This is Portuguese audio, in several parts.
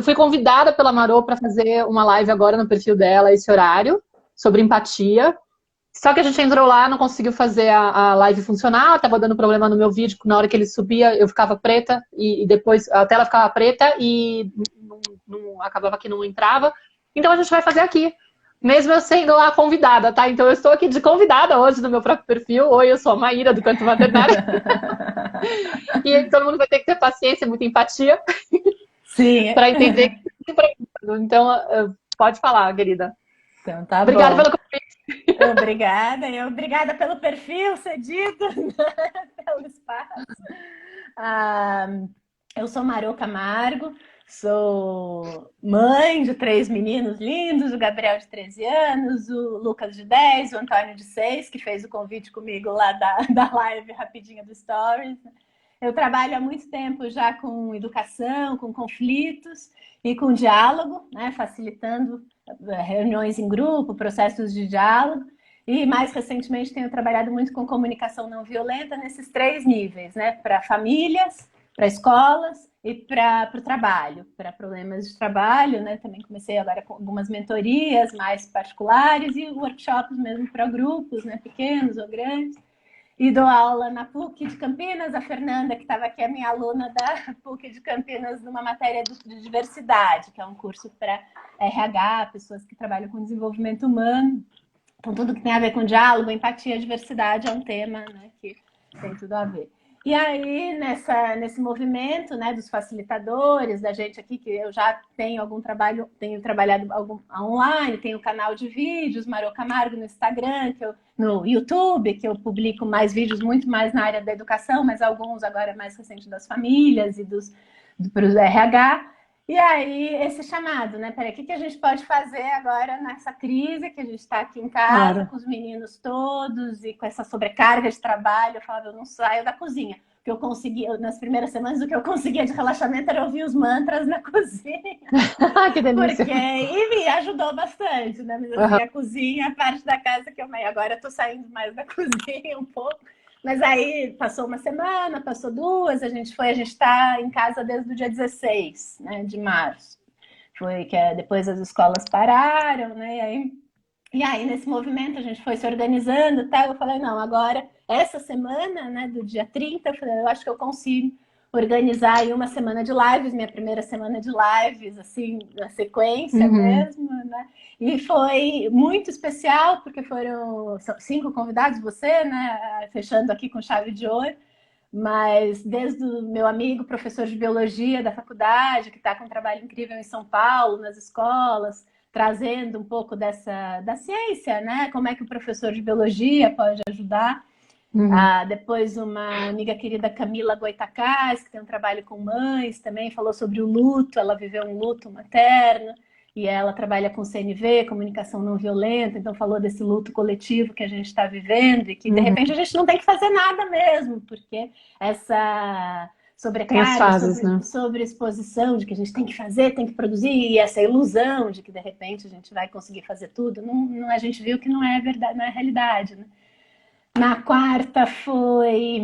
Eu fui convidada pela Marô para fazer uma live agora no perfil dela, esse horário, sobre empatia. Só que a gente entrou lá, não conseguiu fazer a live funcionar, estava dando problema no meu vídeo, na hora que ele subia eu ficava preta, e depois a tela ficava preta e acabava que não entrava. Então a gente vai fazer aqui, mesmo eu sendo lá convidada, tá? Então eu estou aqui de convidada hoje no meu próprio perfil. Oi, eu sou a Maíra do Canto Maternário. E todo mundo vai ter que ter paciência, muita empatia. Sim. Para entender. Então, pode falar, querida. Então, tá Obrigada bom. pelo convite. Obrigada. E obrigada pelo perfil cedido, pelo espaço. Eu sou Marô Camargo, sou mãe de 3 meninos lindos, o Gabriel de 13 anos, o Lucas de 10, o Antônio de 6, que fez o convite comigo lá da live rapidinha do Stories. Eu trabalho há muito tempo já com educação, com conflitos e com diálogo, né, facilitando reuniões em grupo, processos de diálogo. E mais recentemente tenho trabalhado muito com comunicação não violenta nesses 3 níveis, né, para famílias, para escolas e para o trabalho, para problemas de trabalho, né? Também comecei agora com algumas mentorias mais particulares e workshops mesmo para grupos, né, pequenos ou grandes. E dou aula na PUC de Campinas. A Fernanda, que estava aqui, é minha aluna da PUC de Campinas, numa matéria de diversidade, que é um curso para RH, pessoas que trabalham com desenvolvimento humano. Então, tudo que tem a ver com diálogo, empatia, diversidade é um tema, né, que tem tudo a ver. E aí, nesse movimento, né, dos facilitadores, da gente aqui, que eu já tenho algum trabalho, tenho trabalhado online, tenho um canal de vídeos, Marô Camargo no Instagram, no YouTube, que eu publico mais vídeos, muito mais na área da educação, mas alguns agora mais recentes das famílias e para os RH. E aí, esse chamado, né? Peraí, o que a gente pode fazer agora nessa crise que a gente está aqui em casa, claro, com os meninos todos e com essa sobrecarga de trabalho? Eu falava, eu não saio da cozinha. O que eu conseguia, nas primeiras semanas, o que eu conseguia de relaxamento era ouvir os mantras na cozinha. Que delícia! E me ajudou bastante, né? Mas assim, a cozinha, a parte da casa que eu amei. Agora eu tô saindo mais da cozinha um pouco. Mas aí passou uma semana, passou 2, a gente está em casa desde o dia 16, né, de março. Foi que depois as escolas pararam, né? E aí, nesse movimento, a gente foi se organizando, tá? Eu falei, não, agora, essa semana, né, do dia 30, eu falei, eu acho que eu consigo organizar aí uma semana de lives, minha primeira semana de lives, assim, na sequência mesmo, né? E foi muito especial, porque são 5 convidados, você, né, fechando aqui com chave de ouro, mas desde o meu amigo, professor de biologia da faculdade, que está com um trabalho incrível em São Paulo, nas escolas, trazendo um pouco da ciência, né? Como é que o professor de biologia pode ajudar. Depois uma amiga querida, Camila Goitacás, que tem um trabalho com mães também, falou sobre o luto. Ela viveu um luto materno e ela trabalha com CNV, comunicação não violenta, então falou desse luto coletivo que a gente está vivendo e que de repente a gente não tem que fazer nada mesmo, porque essa sobrecarga, sobre exposição de que a gente tem que fazer, tem que produzir, e essa ilusão de que de repente a gente vai conseguir fazer tudo, não, a gente viu que não é verdade, não é realidade, né? Na quarta foi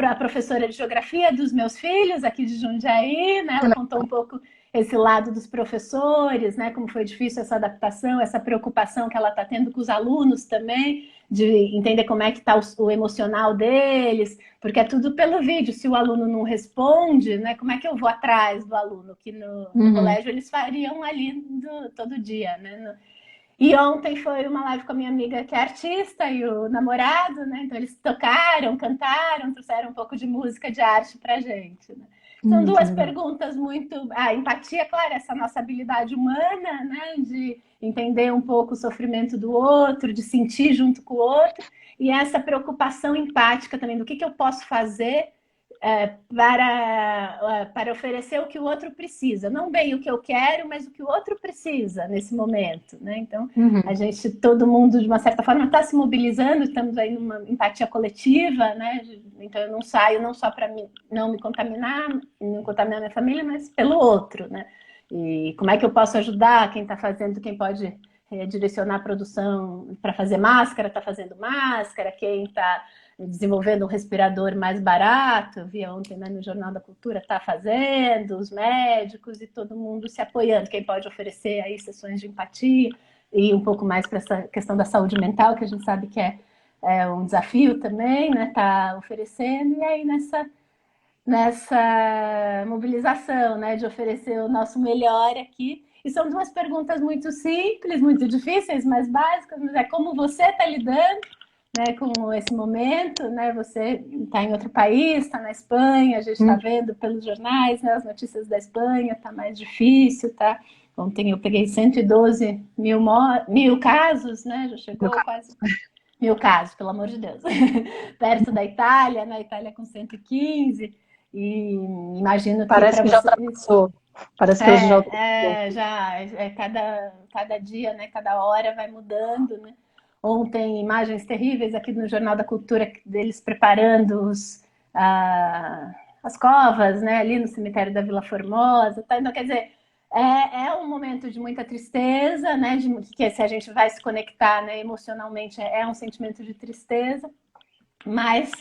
a professora de geografia dos meus filhos, aqui de Jundiaí, né? Ela contou um pouco esse lado dos professores, né? Como foi difícil essa adaptação, essa preocupação que ela está tendo com os alunos também, de entender como é que está o emocional deles, porque é tudo pelo vídeo. Se o aluno não responde, né? Como é que eu vou atrás do aluno? Que no colégio eles fariam ali todo dia, né? E ontem foi uma live com a minha amiga que é artista e o namorado, né? Então eles tocaram, cantaram, trouxeram um pouco de música, de arte pra gente, né? São 2 perguntas muito... A empatia, claro, essa nossa habilidade humana, né? De entender um pouco o sofrimento do outro, de sentir junto com o outro. E essa preocupação empática também, do que eu posso fazer para oferecer o que o outro precisa. Não bem o que eu quero, mas o que o outro precisa nesse momento, né? Então, todo mundo, de uma certa forma, está se mobilizando, estamos aí numa empatia coletiva, né? Então, eu não saio não só para não me contaminar, não contaminar minha família, mas pelo outro, né? E como é que eu posso ajudar quem está fazendo, quem pode direcionar a produção para fazer máscara, está fazendo máscara, quem está desenvolvendo um respirador mais barato, eu vi ontem, né, no Jornal da Cultura, está fazendo, os médicos e todo mundo se apoiando, quem pode oferecer aí sessões de empatia e um pouco mais para essa questão da saúde mental, que a gente sabe que é um desafio também, né, tá oferecendo, e aí nessa mobilização, né, de oferecer o nosso melhor aqui. E são duas perguntas muito simples, muito difíceis, mas básicas, mas é como você está lidando, né, com esse momento, né? Você está em outro país, está na Espanha, a gente está vendo pelos jornais, né, as notícias da Espanha, está mais difícil, tá? Ontem eu peguei 112 mil casos, né? Já chegou quase 1000 casos, pelo amor de Deus. Perto da Itália, na Itália com 115, e imagino que parece que já ultrapassou. Parece que hoje já ultrapassou. Cada dia, né? Cada hora vai mudando, né? Ontem, imagens terríveis aqui no Jornal da Cultura, deles preparando as covas, né, ali no cemitério da Vila Formosa. Tá? Então, quer dizer, é um momento de muita tristeza, né, que se a gente vai se conectar, né, emocionalmente, é um sentimento de tristeza, mas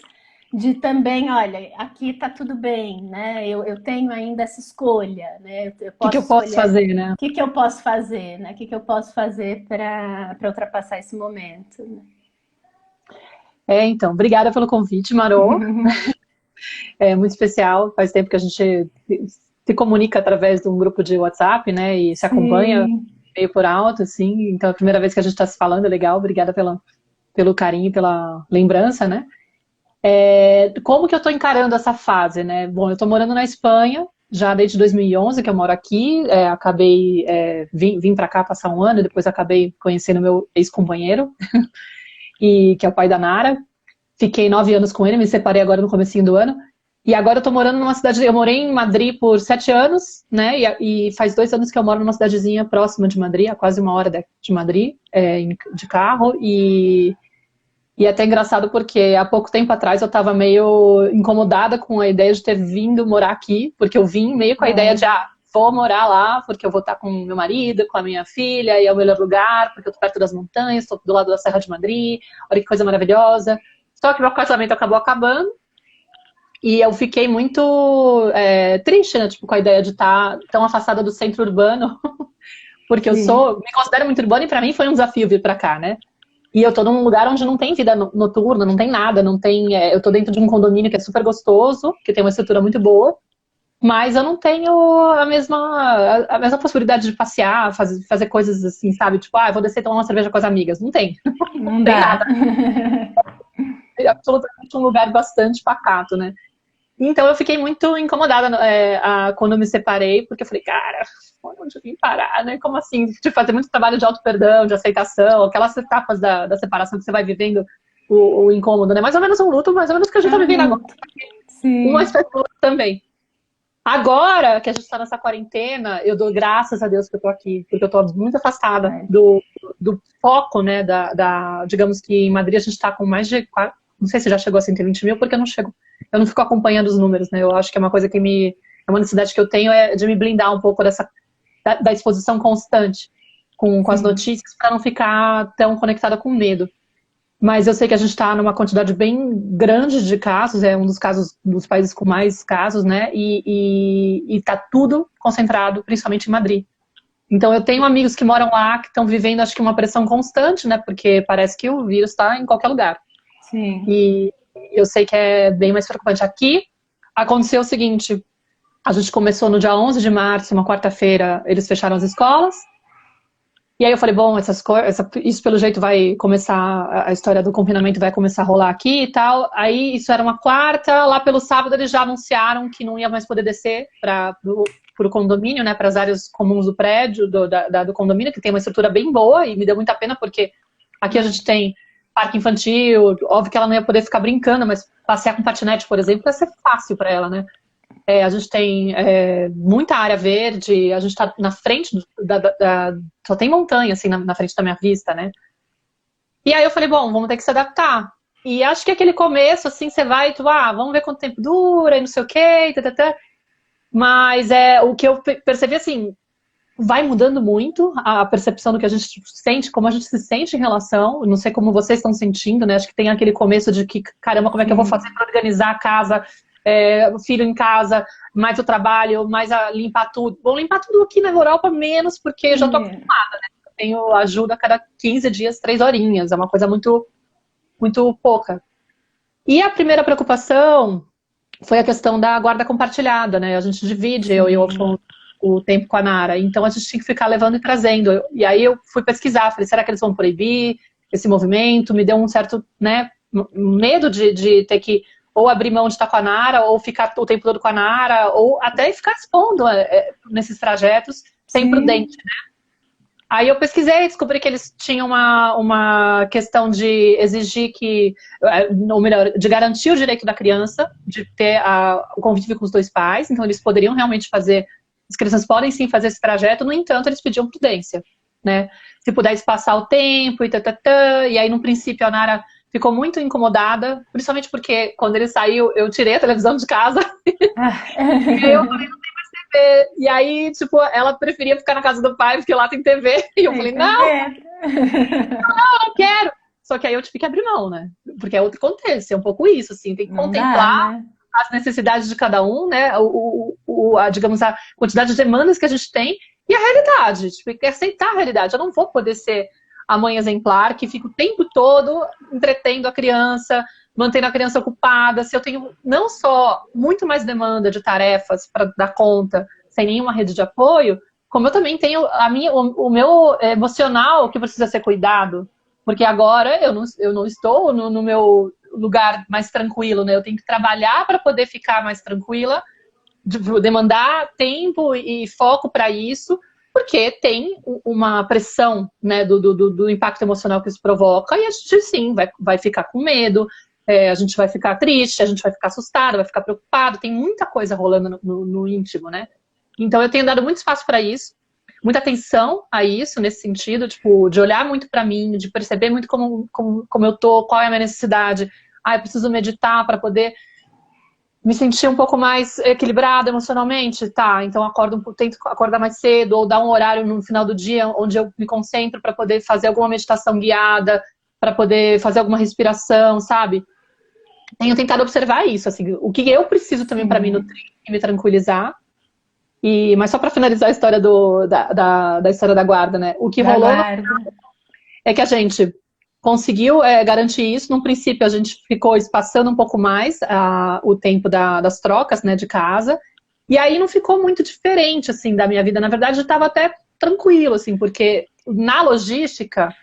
de também, olha, aqui tá tudo bem, né? Eu tenho ainda essa escolha, né? O que eu posso fazer, né? O que eu posso fazer, né? O que eu posso fazer para ultrapassar esse momento? Né? Então, obrigada pelo convite, Marô. É muito especial, faz tempo que a gente se comunica através de um grupo de WhatsApp, né? E se acompanha meio por alto, assim. Então, é a primeira vez que a gente está se falando, é legal. Obrigada pelo carinho, pela lembrança, né? Como que eu tô encarando essa fase, né? Bom, eu tô morando na Espanha, já desde 2011 que eu moro aqui, vim pra cá passar um ano, e depois acabei conhecendo meu ex-companheiro, que é o pai da Nara. Fiquei 9 anos com ele, me separei agora no comecinho do ano, e agora eu tô morando numa cidade, eu morei em Madrid por 7 anos, né, e faz 2 anos que eu moro numa cidadezinha próxima de Madrid, a quase 1 hora de Madrid, de carro, E é até engraçado porque há pouco tempo atrás eu estava meio incomodada com a ideia de ter vindo morar aqui, porque eu vim meio com a ideia de, vou morar lá porque eu vou estar com meu marido, com a minha filha, e é o melhor lugar, porque eu tô perto das montanhas, estou do lado da Serra de Madrid, olha que coisa maravilhosa. Só que meu casamento acabou acabando, e eu fiquei muito triste, né, tipo, com a ideia de estar tão afastada do centro urbano, porque me considero muito urbana, e para mim foi um desafio vir para cá, né? E eu tô num lugar onde não tem vida noturna, não tem nada, não tem. Eu tô dentro de um condomínio que é super gostoso, que tem uma estrutura muito boa, mas eu não tenho a mesma possibilidade de passear, fazer coisas assim, sabe? Tipo, eu vou descer e tomar uma cerveja com as amigas. Não tem. Não tem nada. É absolutamente um lugar bastante pacato, né? Então eu fiquei muito incomodada quando eu me separei, porque eu falei, cara, onde eu vim parar, né? Como assim? De fazer muito trabalho de auto-perdão, de aceitação, aquelas etapas da separação que você vai vivendo o incômodo, né? Mais ou menos um luto, mais ou menos o que a gente tá vivendo agora. Sim. Uma espécie de luto também. Agora que a gente tá nessa quarentena, eu dou graças a Deus que eu tô aqui, porque eu tô muito afastada do foco, né? Digamos que em Madrid a gente tá com mais de... Não sei se já chegou a 120 mil, porque eu não fico acompanhando os números, né? Eu acho que é uma coisa que é uma necessidade que eu tenho, de me blindar um pouco da exposição constante com as notícias, para não ficar tão conectada com medo. Mas eu sei que a gente está numa quantidade bem grande de casos, é um dos países com mais casos, né? E está tudo concentrado, principalmente em Madrid. Então eu tenho amigos que moram lá, que estão vivendo, acho que uma pressão constante, né? Porque parece que o vírus está em qualquer lugar. Sim. E eu sei que é bem mais preocupante. Aqui aconteceu o seguinte, a gente começou no dia 11 de março, uma quarta-feira, eles fecharam as escolas, e aí eu falei, bom, isso pelo jeito vai começar, a história do confinamento vai começar a rolar aqui e tal. Aí isso era uma quarta, lá pelo sábado eles já anunciaram que não ia mais poder descer para o condomínio, né, para as áreas comuns do prédio, do condomínio, que tem uma estrutura bem boa, e me deu muita pena porque aqui a gente tem parque infantil, óbvio que ela não ia poder ficar brincando, mas passear com patinete, por exemplo, ia ser fácil para ela, né? A gente tem muita área verde, a gente está na frente, só tem montanha, assim, na frente da minha vista, né? E aí eu falei, bom, vamos ter que se adaptar. E acho que aquele começo, assim, você vai, vamos ver quanto tempo dura, e não sei o quê, mas o que eu percebi, assim, vai mudando muito a percepção do que a gente sente, como a gente se sente em relação. Não sei como vocês estão sentindo, né? Acho que tem aquele começo de que, caramba, como é que eu vou fazer para organizar a casa, o filho em casa, mais o trabalho, mais a limpar tudo. Vou limpar tudo aqui na Europa, menos, porque já tô acostumada, né? Eu tenho ajuda a cada 15 dias, 3 horinhas. É uma coisa muito, muito pouca. E a primeira preocupação foi a questão da guarda compartilhada, né? A gente divide, eu e o Afonso, o tempo com a Nara. Então a gente tinha que ficar levando e trazendo. E aí eu fui pesquisar, falei, será que eles vão proibir esse movimento? Me deu um certo, né, medo de ter que ou abrir mão de estar com a Nara, ou ficar o tempo todo com a Nara, ou até ficar expondo nesses trajetos, sem prudente, né? Aí eu pesquisei, descobri que eles tinham uma questão de exigir que, ou melhor, de garantir o direito da criança, de ter o convívio com os 2 pais, então eles poderiam realmente fazer, as crianças podem sim fazer esse trajeto, no entanto, eles pediam prudência, né? Se pudesse passar o tempo e aí no princípio a Nara ficou muito incomodada, principalmente porque quando ele saiu, eu tirei a televisão de casa, e eu falei, não tem mais TV, e aí, tipo, ela preferia ficar na casa do pai, porque lá tem TV, e eu falei, não, eu não quero. Só que aí eu tive que abrir mão, né? Porque é outro contexto, é um pouco isso, assim, tem que contemplar, né, as necessidades de cada um, né? Digamos, a quantidade de demandas que a gente tem e a realidade. Tipo, tem que aceitar a realidade. Eu não vou poder ser a mãe exemplar que fica o tempo todo entretendo a criança, mantendo a criança ocupada. Se eu tenho não só muito mais demanda de tarefas para dar conta, sem nenhuma rede de apoio, como eu também tenho o meu emocional que precisa ser cuidado. Porque agora eu não estou no meu lugar mais tranquilo, né? Eu tenho que trabalhar para poder ficar mais tranquila, demandar tempo e foco para isso, porque tem uma pressão, né, do impacto emocional que isso provoca, e a gente sim vai ficar com medo, a gente vai ficar triste, a gente vai ficar assustado, vai ficar preocupado, tem muita coisa rolando no íntimo, né? Então eu tenho dado muito espaço para isso, muita atenção a isso, nesse sentido, tipo, de olhar muito para mim, de perceber muito como eu tô, qual é a minha necessidade. Eu preciso meditar para poder me sentir um pouco mais equilibrada emocionalmente, tá? Então tento acordar mais cedo, ou dar um horário no final do dia onde eu me concentro para poder fazer alguma meditação guiada, para poder fazer alguma respiração, sabe? Tenho tentado observar isso, assim, o que eu preciso também para me nutrir e me tranquilizar. Mas só para finalizar a história da história da guarda, né? O que rolou é que a gente conseguiu garantir isso. No princípio, a gente ficou espaçando um pouco mais o tempo das trocas, né, de casa. E aí não ficou muito diferente, assim, da minha vida. Na verdade, eu estava até tranquilo, assim, porque na logística,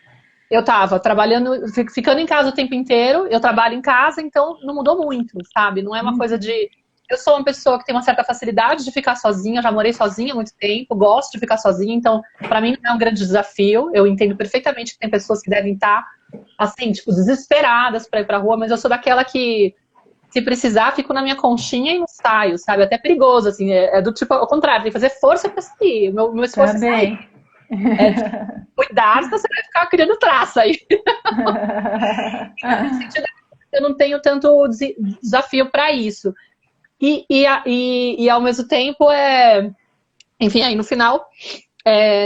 eu estava trabalhando, ficando em casa o tempo inteiro, eu trabalho em casa, então não mudou muito, sabe? Não é uma coisa de... Eu sou uma pessoa que tem uma certa facilidade de ficar sozinha, já morei sozinha há muito tempo, gosto de ficar sozinha, então, para mim não é um grande desafio. Eu entendo perfeitamente que tem pessoas que devem estar, assim, tipo, desesperadas para ir pra rua, mas eu sou daquela que, se precisar, fico na minha conchinha e não saio, sabe? Até perigoso, assim, é do tipo, ao contrário, tem que fazer força para sair. O meu esforço é sair. Cuidar, senão você vai ficar criando traça aí. Então, nesse sentido, eu não tenho tanto desafio para isso. E ao mesmo tempo, enfim, aí no final,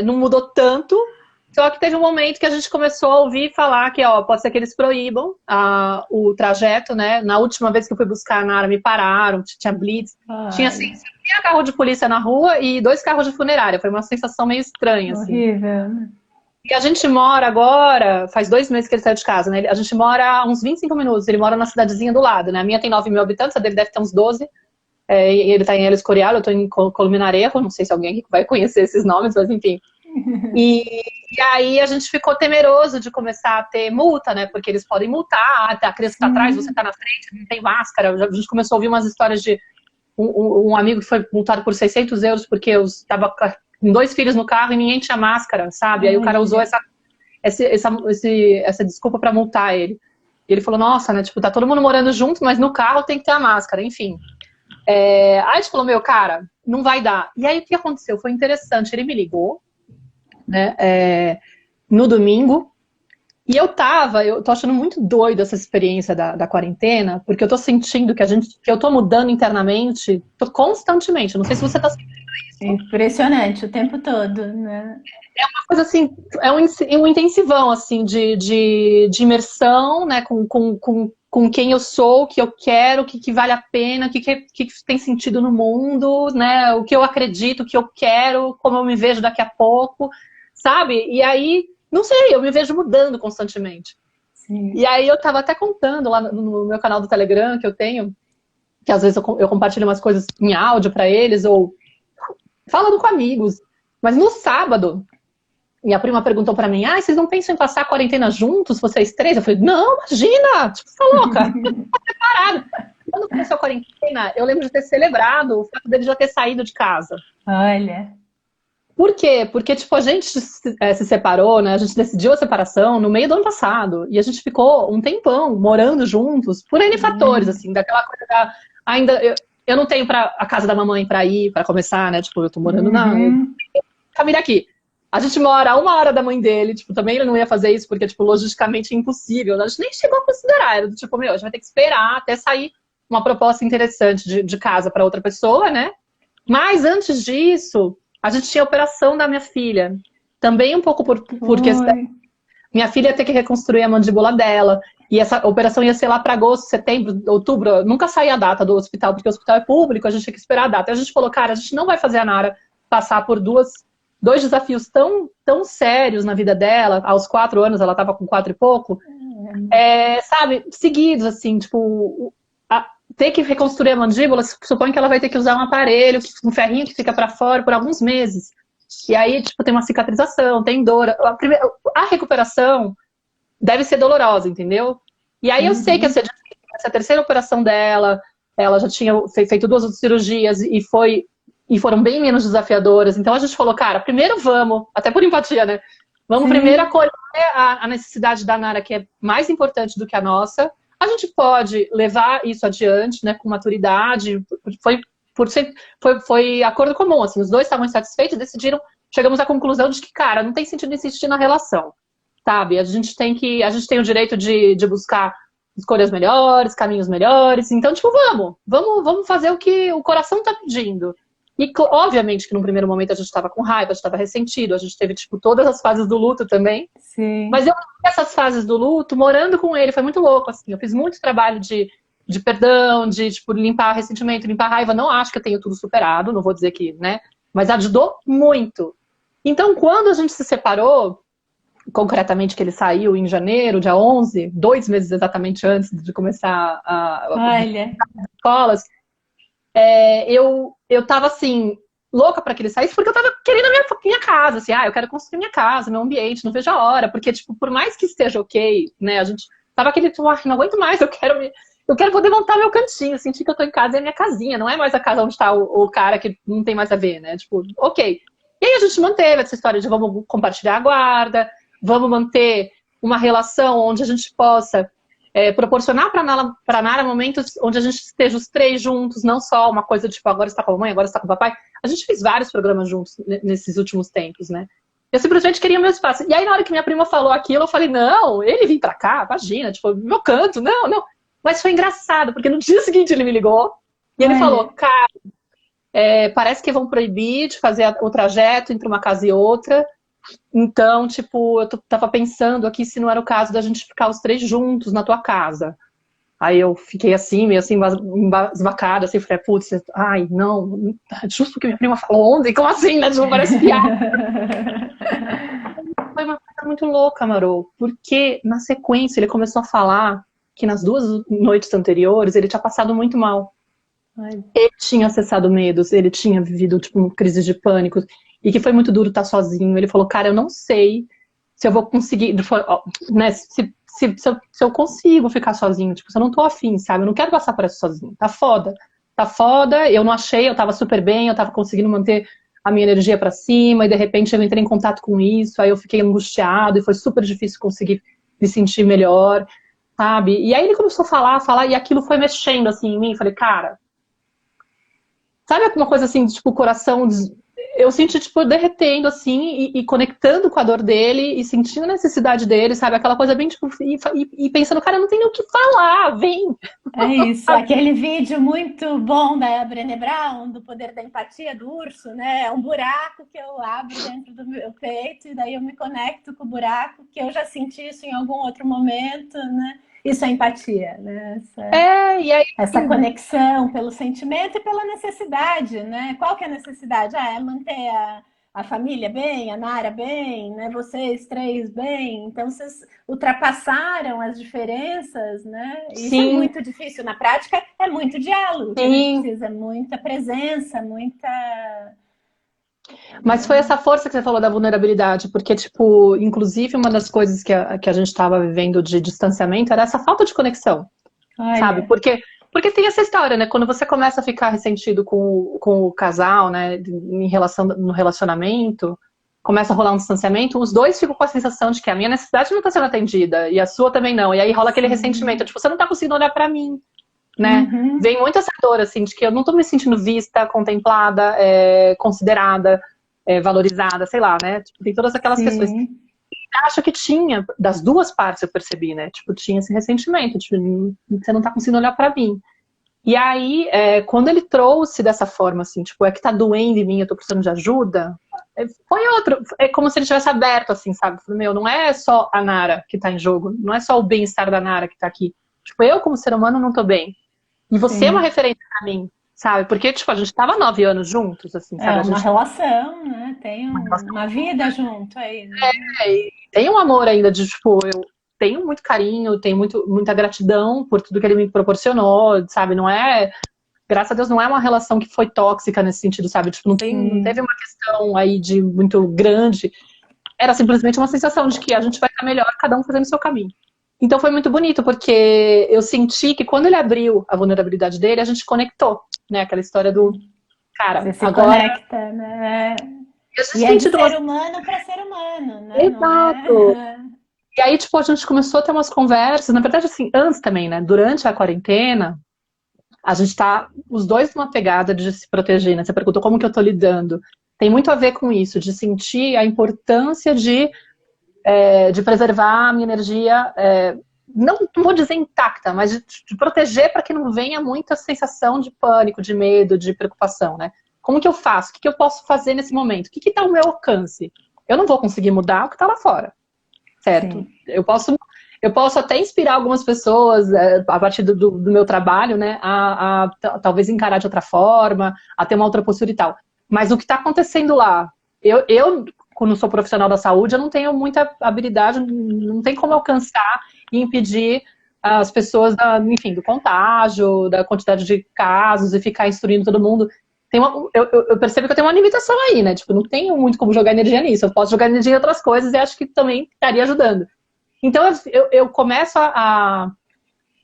não mudou tanto, só que teve um momento que a gente começou a ouvir falar que, pode ser que eles proíbam o trajeto, né? Na última vez que eu fui buscar a Nara, me pararam, tinha blitz, tinha carro de polícia na rua e 2 carros de funerária, foi uma sensação meio estranha, assim. Horrível. E a gente mora agora, faz 2 meses que ele saiu de casa, né? A gente mora uns 25 minutos, ele mora na cidadezinha do lado, né? A minha tem 9 mil habitantes, a dele deve ter uns 12. E ele tá em El Escorial, eu tô em Colmenarejo, não sei se alguém vai conhecer esses nomes, mas enfim. E aí a gente ficou temeroso de começar a ter multa, né? Porque eles podem multar, a criança tá atrás, você tá na frente, não tem máscara. A gente começou a ouvir umas histórias de um amigo que foi multado por 600 euros porque eu estava com 2 filhos no carro e ninguém tinha máscara, sabe? Aí o cara usou essa desculpa pra multar ele. E ele falou, nossa, né? Tipo, tá todo mundo morando junto, mas no carro tem que ter a máscara, enfim. Aí a gente falou, cara, não vai dar. E aí o que aconteceu? Foi interessante, ele me ligou, né, no domingo, e eu tô achando muito doido essa experiência da quarentena, porque eu tô sentindo que eu tô mudando internamente constantemente. Não sei se você tá sentindo Impressionante, o tempo todo, né? Coisa assim, é um intensivão, assim, de imersão, né, com quem eu sou, o que eu quero, o que vale a pena, o que tem sentido no mundo, né, o que eu acredito, o que eu quero, como eu me vejo daqui a pouco, sabe? E aí, não sei, eu me vejo mudando constantemente. Sim. E aí eu tava até contando lá no meu canal do Telegram que eu tenho, que às vezes eu compartilho umas coisas em áudio pra eles, ou falando com amigos. Mas no sábado, minha prima perguntou pra mim, vocês não pensam em passar a quarentena juntos, vocês três? Eu falei, não, imagina, tipo, você tá louca? Parado. Quando começou a quarentena, eu lembro de ter celebrado o fato dele já ter saído de casa. Olha. Por quê? Porque, tipo, a gente se separou, né? A gente decidiu a separação no meio do ano passado. E a gente ficou um tempão morando juntos, por N fatores, assim, daquela coisa da... Ainda, eu não tenho a casa da mamãe pra ir, pra começar, né? Tipo, eu tô morando na família aqui. A gente mora a 1 hora da mãe dele, tipo, também ele não ia fazer isso, porque, tipo, logisticamente é impossível. A gente nem chegou a considerar, era do tipo, meu, a gente vai ter que esperar até sair uma proposta interessante de casa para outra pessoa, né? Mas antes disso, a gente tinha a operação da minha filha. Também um pouco por questão. Minha filha ia ter que reconstruir a mandíbula dela. E essa operação ia ser lá para agosto, setembro, outubro. Nunca saía a data do hospital, porque o hospital é público, a gente tinha que esperar a data. E a gente falou, cara, a gente não vai fazer a Nara passar por dois desafios tão sérios na vida dela. Aos 4 anos, ela estava com 4 e pouco. Sabe, seguidos, assim, tipo, ter que reconstruir a mandíbula, supõe que ela vai ter que usar um aparelho, um ferrinho que fica para fora por alguns meses. E aí, tipo, tem uma cicatrização, tem dor. A recuperação deve ser dolorosa, entendeu? E aí eu sei que essa é a terceira operação dela, ela já tinha feito 2 outras cirurgias e foram bem menos desafiadoras. Então a gente falou, cara, primeiro vamos, até por empatia, né? Vamos primeiro acolher a necessidade da Nara, que é mais importante do que a nossa. A gente pode levar isso adiante, né, com maturidade. Foi acordo comum, assim, os dois estavam insatisfeitos e decidiram, chegamos à conclusão de que, cara, não tem sentido insistir na relação, sabe? A gente tem o direito de buscar escolhas melhores, caminhos melhores, então, tipo, vamos fazer o que o coração tá pedindo. E, obviamente, que no primeiro momento a gente estava com raiva, a gente estava ressentido, a gente teve, tipo, todas as fases do luto também. Sim. Mas eu essas fases do luto, morando com ele, foi muito louco, assim. Eu fiz muito trabalho de perdão, de, tipo, limpar ressentimento, limpar raiva. Não acho que eu tenho tudo superado, não vou dizer que, né? Mas ajudou muito. Então, quando a gente se separou, concretamente que ele saiu em janeiro, dia 11, 2 meses exatamente antes de começar as escolas, eu tava assim, louca pra que ele saísse, porque eu tava querendo a minha casa, assim, eu quero construir minha casa, meu ambiente, não vejo a hora, porque, tipo, por mais que esteja ok, né, a gente tava aquele, tipo, não aguento mais, eu quero poder montar meu cantinho, sentir que eu tô em casa, é a minha casinha, não é mais a casa onde tá o cara que não tem mais a ver, né, tipo, ok. E aí a gente manteve essa história de vamos compartilhar a guarda, vamos manter uma relação onde a gente possa proporcionar para Nara momentos onde a gente esteja os 3 juntos, não só uma coisa tipo, agora está com a mamãe, agora está com o papai. A gente fez vários programas juntos nesses últimos tempos, né? Eu simplesmente queria o meu espaço. E aí, na hora que minha prima falou aquilo, eu falei, não, ele vir pra cá, imagina, tipo, meu canto, não. Mas foi engraçado, porque no dia seguinte ele me ligou e ele falou, cara, parece que vão proibir de fazer o trajeto entre uma casa e outra. Então, tipo, eu tava pensando aqui se não era o caso da gente ficar os 3 juntos na tua casa. Aí eu fiquei assim, meio assim, embasbacada, assim, falei, putz, não, justo porque minha prima falou ontem, como assim, né? Tipo, parece piada. Foi uma coisa muito louca, Marô, porque na sequência ele começou a falar que nas 2 noites anteriores ele tinha passado muito mal. Ele tinha acessado medos, ele tinha vivido, tipo, crises de pânico. E que foi muito duro estar sozinho. Ele falou, cara, eu não sei se eu vou conseguir, né, se eu consigo ficar sozinho. Tipo, se eu não tô afim, sabe? Eu não quero passar por isso sozinho. Tá foda, eu não achei, eu tava super bem, eu tava conseguindo manter a minha energia pra cima, e de repente eu entrei em contato com isso, aí eu fiquei angustiado, e foi super difícil conseguir me sentir melhor, sabe? E aí ele começou a falar, e aquilo foi mexendo, assim, em mim. Falei, cara, sabe alguma coisa assim, tipo, o coração eu senti, tipo, derretendo, assim, e conectando com a dor dele, e sentindo a necessidade dele, sabe? Aquela coisa bem, tipo, e pensando, cara, não tem nem o que falar, vem! É isso, aquele vídeo muito bom da Brené Brown, do poder da empatia do urso, né? É um buraco que eu abro dentro do meu peito e daí eu me conecto com o buraco, que eu já senti isso em algum outro momento, né? Isso é empatia, né? E aí... Essa conexão pelo sentimento e pela necessidade, né? Qual que é a necessidade? É manter a família bem, a Nara bem, né? Vocês três bem. Então, vocês ultrapassaram as diferenças, né? Isso é muito difícil. Na prática, é muito diálogo. Que a gente precisa, muita presença, muita... Mas foi essa força que você falou da vulnerabilidade, porque, tipo, inclusive uma das coisas que a gente estava vivendo de distanciamento era essa falta de conexão, sabe? Porque tem essa história, né? Quando você começa a ficar ressentido com o casal, né? No relacionamento, começa a rolar um distanciamento, os dois ficam com a sensação de que a minha necessidade não está sendo atendida e a sua também não. E aí rola aquele ressentimento, tipo, você não está conseguindo olhar para mim, né? Vem muito essa dor, assim, de que eu não tô me sentindo vista, contemplada, considerada, valorizada, sei lá, né? Tipo, tem todas aquelas questões. Acho que tinha, das duas partes eu percebi, né? Tipo, tinha esse ressentimento, tipo, você não tá conseguindo olhar pra mim. E aí, quando ele trouxe dessa forma, assim, tipo, é que tá doendo em mim, eu tô precisando de ajuda, foi outro, é como se ele tivesse aberto, assim, sabe? Meu, não é só a Nara que tá em jogo, não é só o bem-estar da Nara que tá aqui. Tipo, eu como ser humano não tô bem. E você é uma referência pra mim, sabe? Porque, tipo, a gente tava 9 anos juntos, assim, sabe? É uma relação, né? Tem uma vida junto aí, né? Tem um amor ainda de, tipo, eu tenho muito carinho, tenho muita gratidão por tudo que ele me proporcionou, sabe? Não é... Graças a Deus não é uma relação que foi tóxica nesse sentido, sabe? Tipo, não teve uma questão aí de muito grande. Era simplesmente uma sensação de que a gente vai estar melhor, cada um fazendo o seu caminho. Então foi muito bonito, porque eu senti que quando ele abriu a vulnerabilidade dele, a gente conectou, né? Aquela história do cara, você se agora... conecta, né? E é de ser humano para ser humano, né? Exato. E aí, tipo, a gente começou a ter umas conversas, na verdade, assim, antes também, né? Durante a quarentena, a gente tá, os dois numa pegada de se proteger, né? Você perguntou como que eu tô lidando. Tem muito a ver com isso, de sentir a importância de preservar a minha energia, não vou dizer intacta, mas de proteger para que não venha muita sensação de pânico, de medo, de preocupação, né? Como que eu faço? O que eu posso fazer nesse momento? O que está ao meu alcance? Eu não vou conseguir mudar o que está lá fora, certo? Eu posso até inspirar algumas pessoas a partir do meu trabalho, né? A talvez encarar de outra forma, a ter uma outra postura e tal. Mas o que está acontecendo lá? Eu, quando sou profissional da saúde, eu não tenho muita habilidade, não tem como alcançar e impedir as pessoas, enfim, do contágio, da quantidade de casos e ficar instruindo todo mundo. Eu percebo que eu tenho uma limitação aí, né? Tipo, não tenho muito como jogar energia nisso. Eu posso jogar energia em outras coisas e acho que também estaria ajudando. Então, eu começo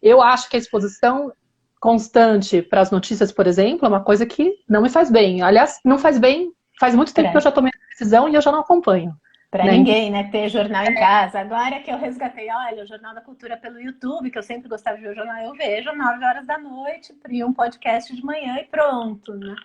eu acho que a exposição constante para as notícias, por exemplo, é uma coisa que não me faz bem. Aliás, não faz bem. Faz muito tempo que eu já tomei a decisão e eu já não acompanho. Para ninguém, né? Ter jornal em casa. Agora que eu resgatei, olha, o Jornal da Cultura pelo YouTube, que eu sempre gostava de ver o jornal, eu vejo 9 horas da noite, e um podcast de manhã e pronto, né?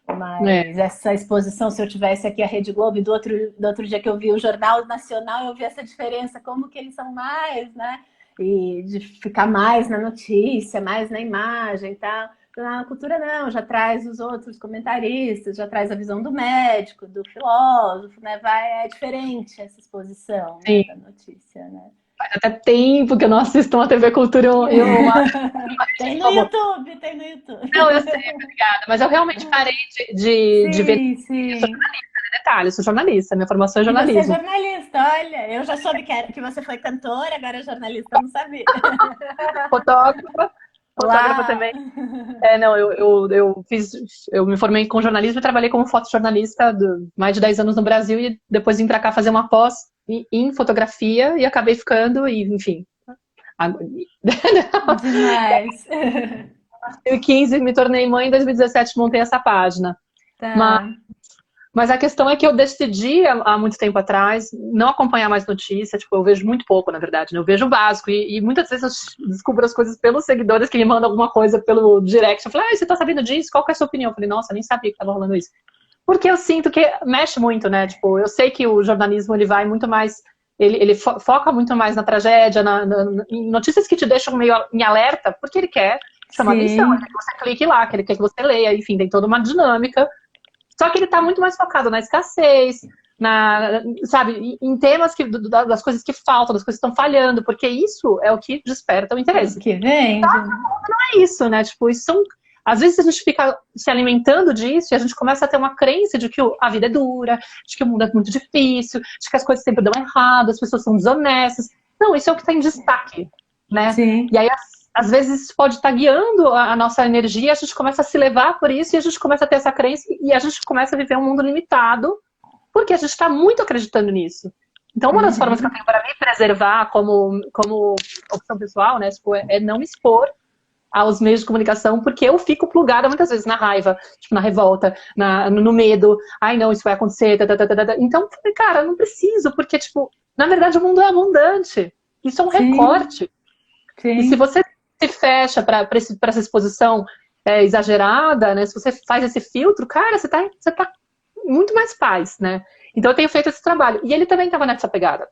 Mas essa exposição, se eu tivesse aqui a Rede Globo, e do outro dia que eu vi o Jornal Nacional, eu vi essa diferença, como que eles são mais, né? E de ficar mais na notícia, mais na imagem e tal. Na cultura não, já traz os outros comentaristas, já traz a visão do médico, do filósofo, né? É diferente essa exposição, né, da notícia, né? Faz até tempo que eu não assisto uma TV Cultura e uma... Tem no YouTube, tem no YouTube. Não, eu sei, obrigada, mas eu realmente parei de ver. Sim. Eu sou jornalista, né? Detalhe, eu sou jornalista, minha formação é jornalismo. Você é jornalista, olha, eu já soube que você foi cantora, agora é jornalista, eu não sabia. Fotógrafa também. Não, eu me formei com jornalismo e trabalhei como fotojornalista mais de 10 anos no Brasil e depois vim pra cá fazer uma pós em fotografia e acabei ficando, e enfim. Demais. Em 2015 me tornei mãe, em 2017 montei essa página. Tá. Mas a questão é que eu decidi há muito tempo atrás não acompanhar mais notícia, tipo, eu vejo muito pouco, na verdade, né? Eu vejo o básico e muitas vezes eu descubro as coisas pelos seguidores que me mandam alguma coisa pelo direct. Eu falo, você tá sabendo disso? Qual que é a sua opinião? Eu falei, nossa, nem sabia que tava rolando isso. Porque eu sinto que mexe muito, né? Tipo, eu sei que o jornalismo, ele vai muito mais... Ele foca muito mais na tragédia, em notícias que te deixam meio em alerta, porque ele quer chamar atenção, ele quer que você clique lá, que ele quer que você leia, enfim, tem toda uma dinâmica. Só que ele tá muito mais focado na escassez, sabe, em temas das coisas que faltam, das coisas que estão falhando, porque isso é o que desperta o interesse. O que vende. Não é isso, né? Tipo, isso são... Às vezes a gente fica se alimentando disso e a gente começa a ter uma crença de que a vida é dura, de que o mundo é muito difícil, de que as coisas sempre dão errado, as pessoas são desonestas. Não, isso é o que está em destaque, né? Sim. E aí, às vezes, isso pode estar guiando a nossa energia, a gente começa a se levar por isso e a gente começa a ter essa crença e a gente começa a viver um mundo limitado porque a gente está muito acreditando nisso. Então, uma das formas que eu tenho para me preservar como opção pessoal, né, tipo, é não me expor aos meios de comunicação, porque eu fico plugada muitas vezes na raiva, tipo, na revolta, no medo. Ai, não, isso vai acontecer. Então, cara, não preciso, porque, tipo, na verdade o mundo é abundante. Isso é um recorte. Sim. E se você se fecha para essa exposição exagerada, né? Se você faz esse filtro, cara, você tá muito mais paz, né? Então eu tenho feito esse trabalho. E ele também estava nessa pegada,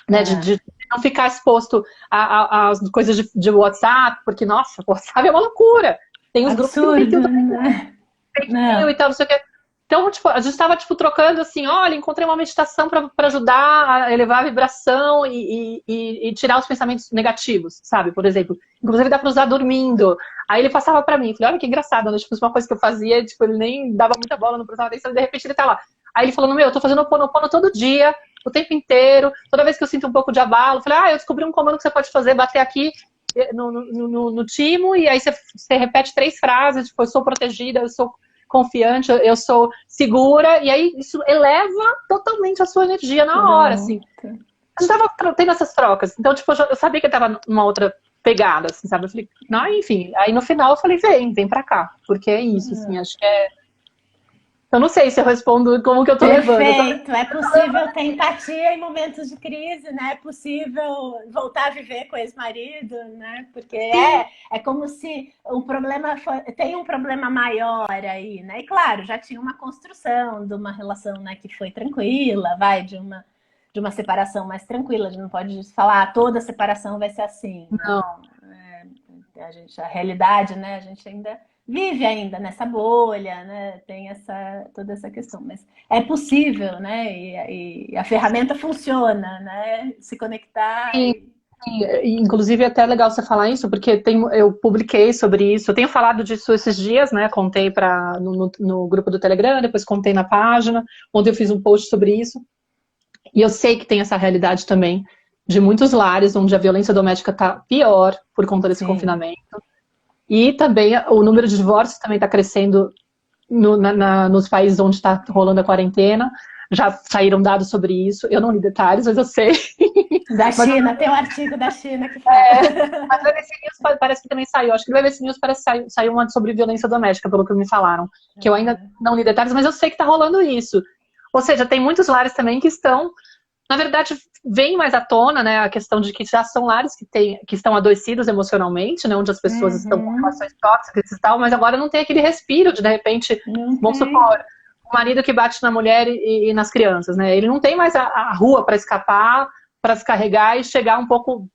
né? De não ficar exposto às coisas de WhatsApp, porque, nossa, o WhatsApp é uma loucura. Tem uns grupos que não tem tudo, né? E tal, não sei o que. Então, tipo, a gente estava tipo, trocando assim, olha, encontrei uma meditação para ajudar a elevar a vibração e tirar os pensamentos negativos, sabe? Por exemplo, inclusive dá para usar dormindo. Aí ele passava para mim, falei, olha que engraçado, né? Tipo, uma coisa que eu fazia, tipo, ele nem dava muita bola, não prestava atenção, e de repente ele tá lá. Aí ele falou, meu, eu tô fazendo Ho'oponopono todo dia, o tempo inteiro, toda vez que eu sinto um pouco de abalo, eu falei, eu descobri um comando que você pode fazer, bater aqui no timo, e aí você repete 3 frases, tipo, eu sou protegida, eu sou confiante, eu sou segura, e aí isso eleva totalmente a sua energia na hora, assim. A gente tava tendo essas trocas, então, tipo, eu sabia que eu tava numa outra pegada, assim, sabe? Eu falei, não, enfim, aí no final eu falei, vem pra cá, porque é isso, assim, acho que é... Eu não sei se eu respondo como que eu tô levando. Perfeito, é possível ter empatia em momentos de crise, né? É possível voltar a viver com ex-marido, né? Porque é como se o problema tem um problema maior aí, né? E claro, já tinha uma construção de uma relação, né, que foi tranquila, de uma separação mais tranquila. A gente não pode falar, toda separação vai ser assim. Não. A realidade, né? A gente ainda vive ainda nessa bolha, né? Tem toda essa questão, mas é possível, né? E a ferramenta funciona, né? Se conectar. Inclusive, é até legal você falar isso, porque eu publiquei sobre isso, eu tenho falado disso esses dias, né? Contei no grupo do Telegram, depois contei na página, onde eu fiz um post sobre isso. E eu sei que tem essa realidade também de muitos lares onde a violência doméstica está pior por conta desse confinamento. E também o número de divórcios também está crescendo nos países onde está rolando a quarentena. Já saíram dados sobre isso. Eu não li detalhes, mas eu sei. Da China, tem um artigo da China que fala. Mas o BBC News parece que também saiu. Acho que no BBC News parece que saiu uma sobre violência doméstica, pelo que me falaram. Que eu ainda não li detalhes, mas eu sei que está rolando isso. Ou seja, tem muitos lares também que estão... Na verdade, vem mais à tona, né, a questão de que já são lares que estão adoecidos emocionalmente, né, onde as pessoas estão com relações tóxicas e tal, mas agora não tem aquele respiro de repente, vamos supor, o marido que bate na mulher e nas crianças, né, ele não tem mais a rua para escapar, para se carregar e chegar um pouco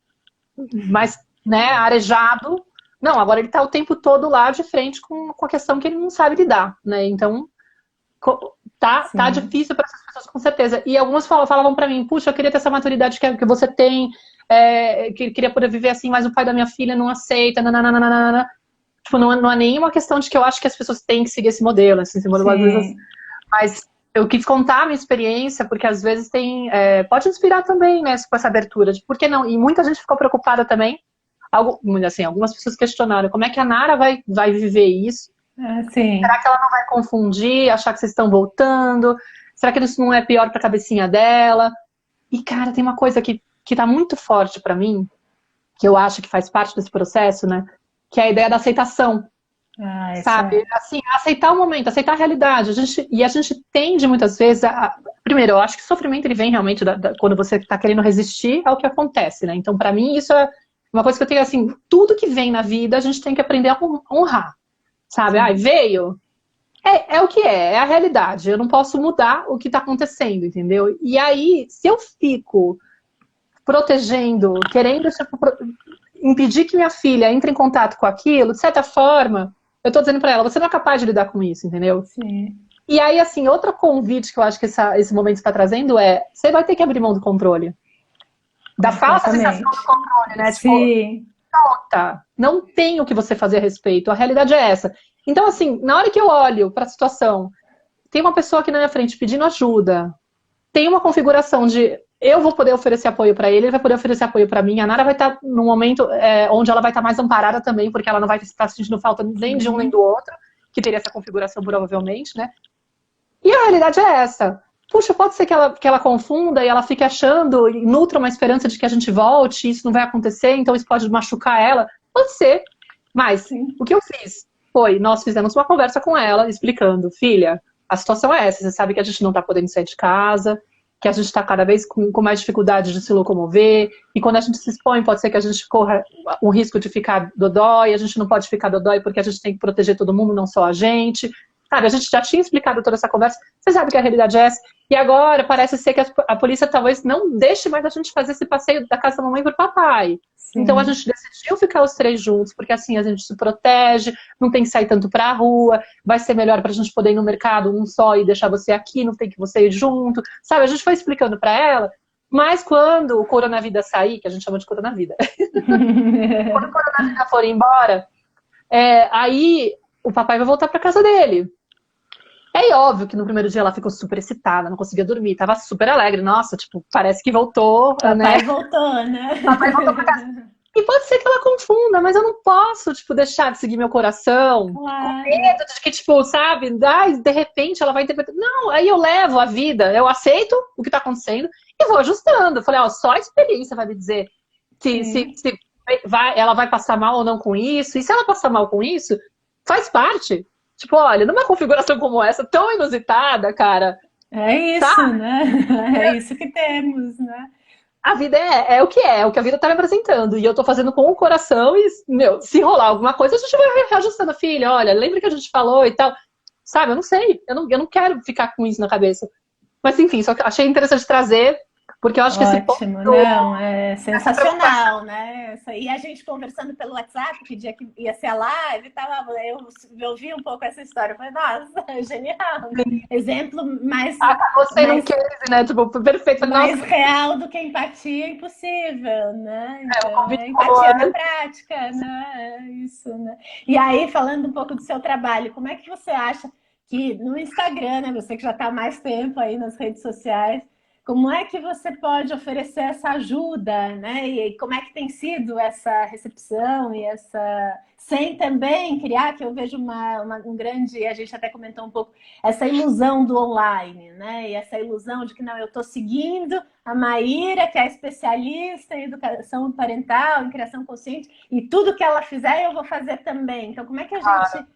mais, né, arejado. Não, agora ele está o tempo todo lá de frente com a questão que ele não sabe lidar, né, então... Tá difícil para essas pessoas, com certeza. E algumas falavam para mim, puxa, eu queria ter essa maturidade que você tem, que queria poder viver assim, mas o pai da minha filha não aceita, nananana. Tipo, não é nenhuma questão de que eu acho que as pessoas têm que seguir esse modelo, assim, esse modelo, às vezes, mas eu quis contar a minha experiência, porque às vezes pode inspirar também, né, com essa abertura, de por que não? E muita gente ficou preocupada também, algumas pessoas questionaram, como é que a Nara vai viver isso? Será que ela não vai confundir, achar que vocês estão voltando? Será que isso não é pior para a cabecinha dela? E, cara, tem uma coisa que tá muito forte para mim, que eu acho que faz parte desse processo, né? Que é a ideia da aceitação. Sabe? Assim, aceitar o momento, aceitar a realidade. A gente tende muitas vezes primeiro, eu acho que o sofrimento ele vem realmente quando você está querendo resistir ao que acontece, né? Então, para mim, isso é uma coisa que eu tenho assim, tudo que vem na vida a gente tem que aprender a honrar. Sabe? Veio. É o que é a realidade. Eu não posso mudar o que está acontecendo, entendeu? E aí, se eu fico protegendo, querendo tipo, impedir que minha filha entre em contato com aquilo, de certa forma, eu estou dizendo para ela, você não é capaz de lidar com isso, entendeu? Sim. E aí, assim, outro convite que eu acho que esse momento está trazendo é, você vai ter que abrir mão do controle. Da falsa sensação do controle, né? Sim. Tipo, tá, não tem o que você fazer a respeito, a realidade é essa. Então, assim, na hora que eu olho para a situação, tem uma pessoa aqui na minha frente pedindo ajuda, tem uma configuração de eu vou poder oferecer apoio para ele vai poder oferecer apoio para mim, a Nara vai estar num momento onde ela vai estar mais amparada também, porque ela não vai estar sentindo falta nem de um nem do outro, que teria essa configuração provavelmente, né? E a realidade é essa. Puxa, pode ser que ela confunda e ela fique achando, e nutra uma esperança de que a gente volte, isso não vai acontecer, então isso pode machucar ela. Pode ser. Mas Sim. o que eu fiz foi, nós fizemos uma conversa com ela, explicando, filha, a situação é essa, você sabe que a gente não está podendo sair de casa, que a gente está cada vez com mais dificuldade de se locomover, e quando a gente se expõe, pode ser que a gente corra o risco de ficar dodói, a gente não pode ficar dodói porque a gente tem que proteger todo mundo, não só a gente. Sabe, a gente já tinha explicado toda essa conversa, você sabe que a realidade é essa, e agora parece ser que a polícia talvez não deixe mais a gente fazer esse passeio da casa da mamãe para o papai. Sim. Então a gente decidiu ficar os 3 juntos, porque assim a gente se protege, não tem que sair tanto para a rua, vai ser melhor para a gente poder ir no mercado um só e deixar você aqui, não tem que você ir junto, sabe? A gente foi explicando para ela, mas quando o coronavírus sair, que a gente chama de coronavírus, quando o coronavírus for embora, aí o papai vai voltar para casa dele. É óbvio que no primeiro dia ela ficou super excitada, não conseguia dormir, tava super alegre. Nossa, tipo, parece que voltou, papai voltou, né? Papai voltou pra casa. E pode ser que ela confunda, mas eu não posso, tipo, deixar de seguir meu coração. Claro. Com medo de que, tipo, sabe, de repente ela vai interpretar. Não, aí eu levo a vida, eu aceito o que tá acontecendo e vou ajustando. Eu falei, ó, só a experiência vai me dizer se ela vai passar mal ou não com isso. E se ela passar mal com isso, faz parte. Tipo, olha, numa configuração como essa, tão inusitada, cara. É isso, tá? Né? É isso que temos, né? A vida é o que a vida tá me apresentando. E eu tô fazendo com o coração e, meu, se rolar alguma coisa, a gente vai reajustando a filha. Olha, lembra que a gente falou e tal. Sabe, eu não sei. Eu não quero ficar com isso na cabeça. Mas, enfim, só que achei interessante trazer, porque eu acho que esse ponto... Não, é sensacional, né? E a gente conversando pelo WhatsApp, que dia que ia ser a live, eu ouvi um pouco essa história. Eu falei, nossa, genial. Exemplo mais... você não quer, né? Tipo, perfeito. Mais real do que empatia impossível, né? Então, empatia na prática, né? É isso, né? E aí, falando um pouco do seu trabalho, como é que você acha que no Instagram, né? Você que já está há mais tempo aí nas redes sociais, como é que você pode oferecer essa ajuda, né? E como é que tem sido essa recepção e essa... Sem também criar, que eu vejo um grande... A gente até comentou um pouco, essa ilusão do online, né? E essa ilusão de que, não, eu estou seguindo a Maíra, que é especialista em educação parental, em criação consciente, e tudo que ela fizer eu vou fazer também. Então, como é que a gente...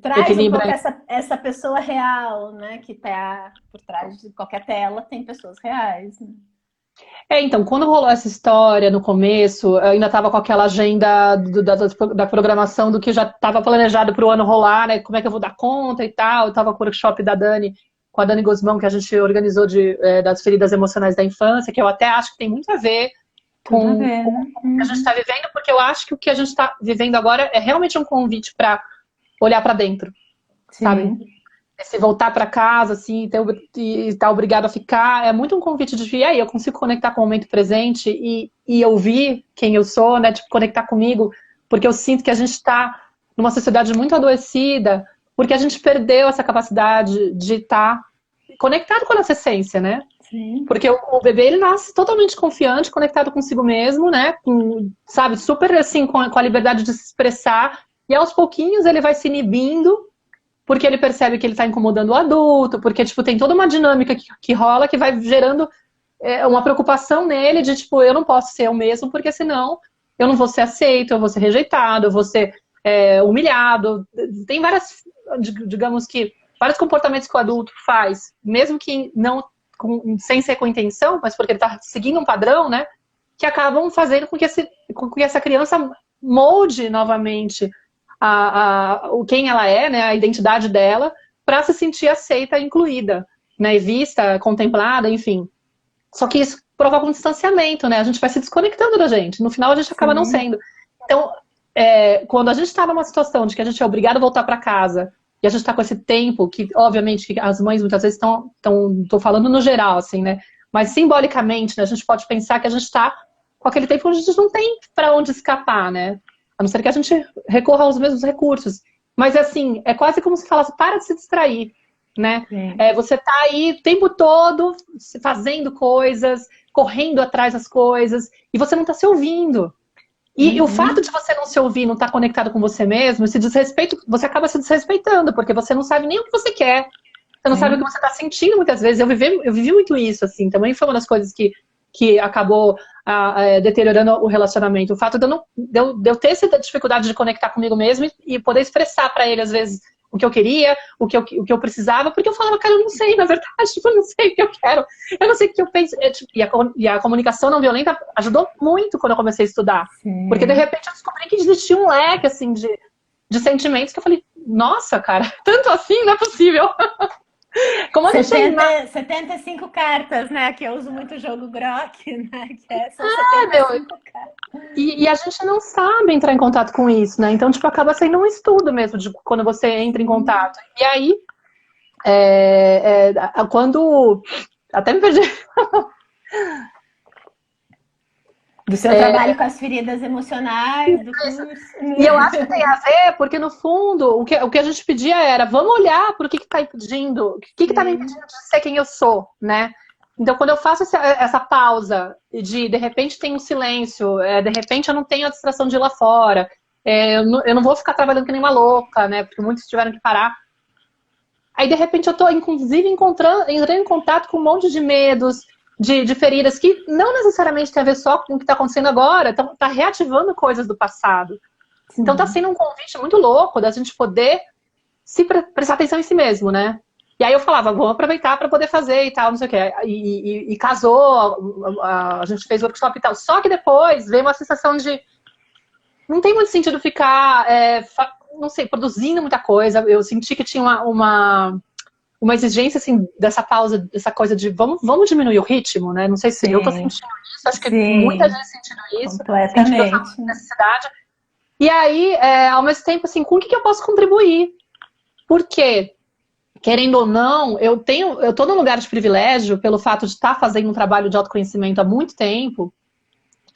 traz um pouco essa pessoa real, né? Que tá por trás de qualquer tela, tem pessoas reais. Né? Então, quando rolou essa história no começo, eu ainda estava com aquela agenda da programação do que já estava planejado para o ano rolar, né? Como é que eu vou dar conta e tal. Eu estava com o workshop da Dani, com a Dani Gosmão, que a gente organizou das feridas emocionais da infância, que eu até acho que tem muito a ver com o que a gente está vivendo, porque eu acho que o que a gente está vivendo agora é realmente um convite para olhar para dentro, sabe? Se voltar para casa, assim, e estar obrigado a ficar, é muito um convite de, e aí, eu consigo conectar com o momento presente e ouvir quem eu sou, né? Tipo, conectar comigo, porque eu sinto que a gente está numa sociedade muito adoecida, porque a gente perdeu essa capacidade de estar conectado com a nossa essência, né? Sim. Porque o bebê, ele nasce totalmente confiante, conectado consigo mesmo, né? Sabe, super, assim, com a liberdade de se expressar. E aos pouquinhos ele vai se inibindo, porque ele percebe que ele está incomodando o adulto, porque, tipo, tem toda uma dinâmica que rola que vai gerando uma preocupação nele de, tipo, eu não posso ser eu mesmo, porque senão eu não vou ser aceito, eu vou ser rejeitado, eu vou ser humilhado. Tem várias, digamos que, vários comportamentos que o adulto faz, mesmo que não sem ser com intenção, mas porque ele está seguindo um padrão, né, que acabam fazendo com que essa criança molde novamente quem ela é, né, a identidade dela, para se sentir aceita, incluída, né? E vista, contemplada, enfim. Só que isso provoca um distanciamento, né? A gente vai se desconectando da gente. No final, a gente acaba não sendo. Então, quando a gente está numa situação de que a gente é obrigado a voltar para casa, e a gente está com esse tempo, que obviamente que as mães muitas vezes tô falando no geral, assim, né? Mas simbolicamente, né, a gente pode pensar que a gente está com aquele tempo onde a gente não tem para onde escapar, né? A não ser que a gente recorra aos mesmos recursos. Mas assim, é quase como se falasse, para de se distrair, né? Você tá aí o tempo todo fazendo coisas, correndo atrás das coisas, e você não está se ouvindo. E o fato de você não se ouvir, não estar conectado com você mesmo, esse desrespeito, você acaba se desrespeitando, porque você não sabe nem o que você quer. Você não sabe o que você está sentindo muitas vezes. Eu vivi muito isso, assim. Também foi uma das coisas que acabou deteriorando o relacionamento. O fato de eu ter essa dificuldade de conectar comigo mesmo e poder expressar para ele, às vezes, o que eu queria, o que eu precisava, porque eu falava, cara, eu não sei, na verdade, tipo, eu não sei o que eu quero, eu não sei o que eu penso. E a comunicação não violenta ajudou muito quando eu comecei a estudar. Sim. Porque, de repente, eu descobri que existia um leque, assim, de sentimentos que eu falei, nossa, cara, tanto assim não é possível. Como 75 cartas, né? Que eu uso muito o jogo Grok, né? Que são 75 cartas. E a gente não sabe entrar em contato com isso, né? Então, tipo, acaba sendo um estudo mesmo, de quando você entra em contato. E aí, quando... Até me perdi. Do seu trabalho com as feridas emocionais, do curso. E eu acho que tem a ver, porque no fundo, o que a gente pedia era, vamos olhar para o que está impedindo, o que está me impedindo de ser quem eu sou, né? Então, quando eu faço essa pausa, de repente tem um silêncio, de repente eu não tenho a distração de ir lá fora, eu não vou ficar trabalhando que nem uma louca, né? Porque muitos tiveram que parar. Aí, de repente, eu estou, inclusive, entrando em contato com um monte de medos, de feridas que não necessariamente tem a ver só com o que está acontecendo agora, está reativando coisas do passado. Sim. Então está sendo um convite muito louco da gente poder prestar atenção em si mesmo, né? E aí eu falava, vamos aproveitar para poder fazer e tal, não sei o quê. E casou, a gente fez workshop e tal. Só que depois veio uma sensação de... Não tem muito sentido ficar, não sei, produzindo muita coisa. Eu senti que tinha uma exigência, assim, dessa pausa, dessa coisa de vamos diminuir o ritmo, né? Não sei se eu tô sentindo isso, acho que muita gente sentindo isso. Completamente. Sentindo essa necessidade. E aí, ao mesmo tempo, assim, com o que eu posso contribuir? Porque, querendo ou não, eu tô num lugar de privilégio pelo fato de estar fazendo um trabalho de autoconhecimento há muito tempo,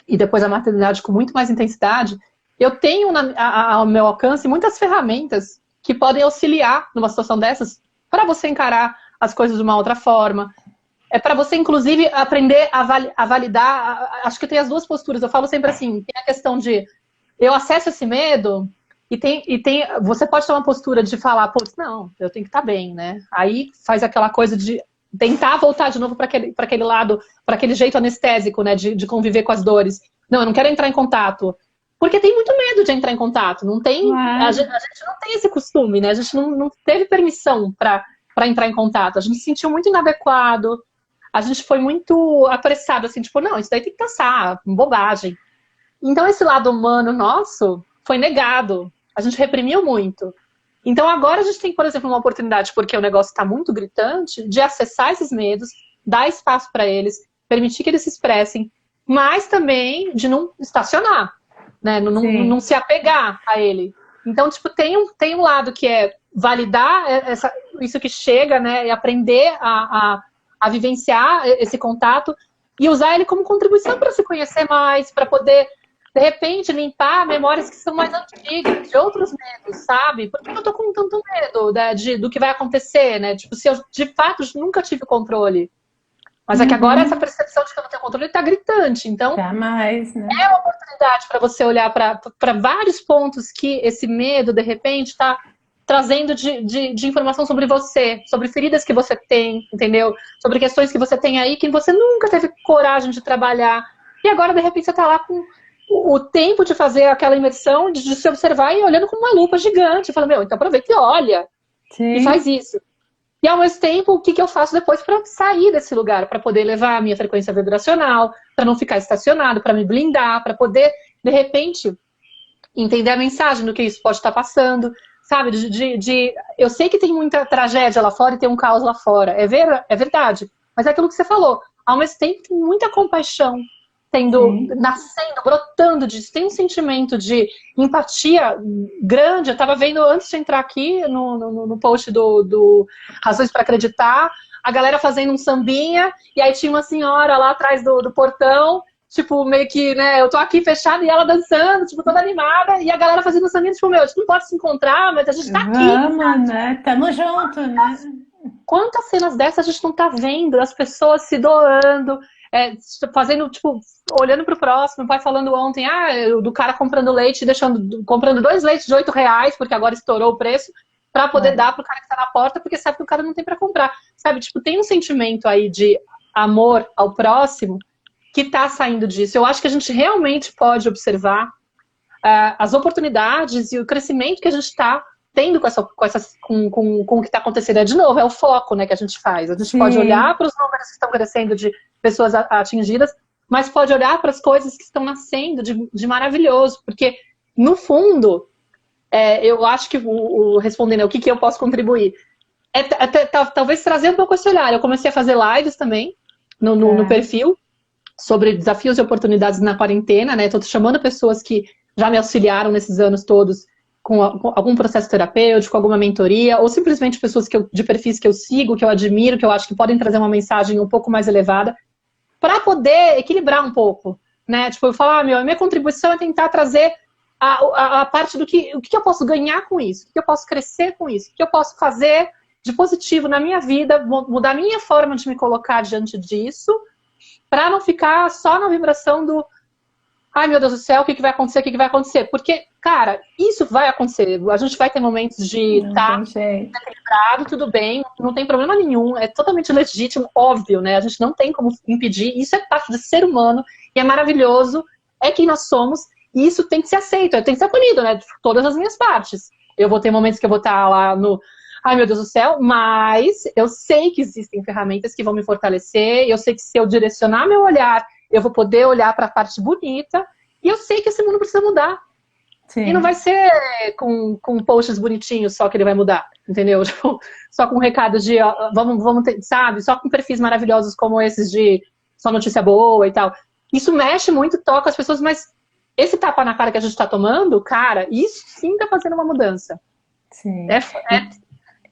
e depois a maternidade com muito mais intensidade, eu tenho ao meu alcance muitas ferramentas que podem auxiliar numa situação dessas, para você encarar as coisas de uma outra forma. Para você, inclusive, aprender a validar. Acho que tem as duas posturas. Eu falo sempre assim, tem a questão de eu acesso esse medo e você pode ter uma postura de falar, putz, não, eu tenho que estar bem, né? Aí faz aquela coisa de tentar voltar de novo para aquele lado, para aquele jeito anestésico, né? De conviver com as dores. Não, eu não quero entrar em contato. Porque tem muito medo de entrar em contato. Não tem, a gente não tem esse costume, né? A gente não teve permissão para entrar em contato. A gente se sentiu muito inadequado. A gente foi muito apressado, assim, tipo, não, isso daí tem que passar, bobagem. Então, esse lado humano nosso foi negado. A gente reprimiu muito. Então, agora a gente tem, por exemplo, uma oportunidade, porque o negócio está muito gritante, de acessar esses medos, dar espaço para eles, permitir que eles se expressem, mas também de não estacionar. Né? Não se apegar a ele. Então, tipo, tem um lado que é validar isso que chega, né? E aprender a vivenciar esse contato e usar ele como contribuição para se conhecer mais, para poder, de repente, limpar memórias que são mais antigas, de outros medos, sabe? Por que eu tô com tanto medo, né, do que vai acontecer, né? Tipo, se eu, de fato, nunca tive controle. Mas é que agora essa percepção de que eu não tenho controle está gritante. Então, mais, né? É uma oportunidade para você olhar para vários pontos que esse medo, de repente, está trazendo de informação sobre você, sobre feridas que você tem, entendeu? Sobre questões que você tem aí que você nunca teve coragem de trabalhar. E agora, de repente, você está lá com o tempo de fazer aquela imersão, de se observar e olhando com uma lupa gigante. Fala, então aproveita e olha. Sim. E faz isso. E, ao mesmo tempo, o que eu faço depois para sair desse lugar? Para poder levar a minha frequência vibracional, para não ficar estacionado, para me blindar, para poder, de repente, entender a mensagem do que isso pode estar passando, sabe? Eu sei que tem muita tragédia lá fora e tem um caos lá fora, é verdade. Mas é aquilo que você falou, ao mesmo tempo tem muita compaixão nascendo, brotando disso. Tem um sentimento de empatia grande. Eu estava vendo antes de entrar aqui no post do Razões para Acreditar, a galera fazendo um sambinha, e aí tinha uma senhora lá atrás do portão, tipo, meio que, né, eu tô aqui fechada e ela dançando, tipo, toda animada, e a galera fazendo um sambinha, tipo, meu, a gente não pode se encontrar, mas a gente tá aqui. Vamos, né? Tamo junto, né? Quantas cenas dessas a gente não tá vendo? As pessoas se doando, fazendo, tipo, olhando pro próximo. O pai falando ontem, do cara comprando leite, comprando 2 leites de R$ 8, porque agora estourou o preço, pra poder dar pro cara que tá na porta, porque sabe que o cara não tem pra comprar. Sabe, tipo, tem um sentimento aí de amor ao próximo que tá saindo disso. Eu acho que a gente realmente pode observar as oportunidades e o crescimento que a gente está tendo com o que está acontecendo. De novo, é o foco, né, que a gente faz. A gente pode olhar para os números que estão crescendo de pessoas atingidas, mas pode olhar para as coisas que estão nascendo de maravilhoso, porque, no fundo, eu acho que, respondendo o que eu posso contribuir, talvez trazer um pouco esse olhar. Eu comecei a fazer lives também no perfil, sobre desafios e oportunidades na quarentena, né? Estou chamando pessoas que já me auxiliaram nesses anos todos com algum processo terapêutico, alguma mentoria, ou simplesmente pessoas de perfis que eu sigo, que eu admiro, que eu acho que podem trazer uma mensagem um pouco mais elevada, para poder equilibrar um pouco, né? Tipo, eu falar, a minha contribuição é tentar trazer a parte do o que eu posso ganhar com isso, o que eu posso crescer com isso, o que eu posso fazer de positivo na minha vida, mudar a minha forma de me colocar diante disso, para não ficar só na vibração do ai, meu Deus do céu, o que vai acontecer, o que vai acontecer? Porque, cara, isso vai acontecer. A gente vai ter momentos de estar desequilibrado, tudo bem, não tem problema nenhum, é totalmente legítimo, óbvio, né? A gente não tem como impedir, isso é parte do ser humano, e é maravilhoso, é quem nós somos, e isso tem que ser aceito, tem que ser acolhido, né? Todas as minhas partes. Eu vou ter momentos que eu vou estar lá ai, meu Deus do céu, mas eu sei que existem ferramentas que vão me fortalecer, eu sei que se eu direcionar meu olhar, eu vou poder olhar para a parte bonita, e eu sei que esse mundo precisa mudar. Sim. E não vai ser com posts bonitinhos só que ele vai mudar, entendeu? Tipo, só com recados de, vamos ter, sabe? Só com perfis maravilhosos como esses de só notícia boa e tal. Isso mexe muito, toca as pessoas, mas esse tapa na cara que a gente está tomando, cara, isso sim está fazendo uma mudança. Sim.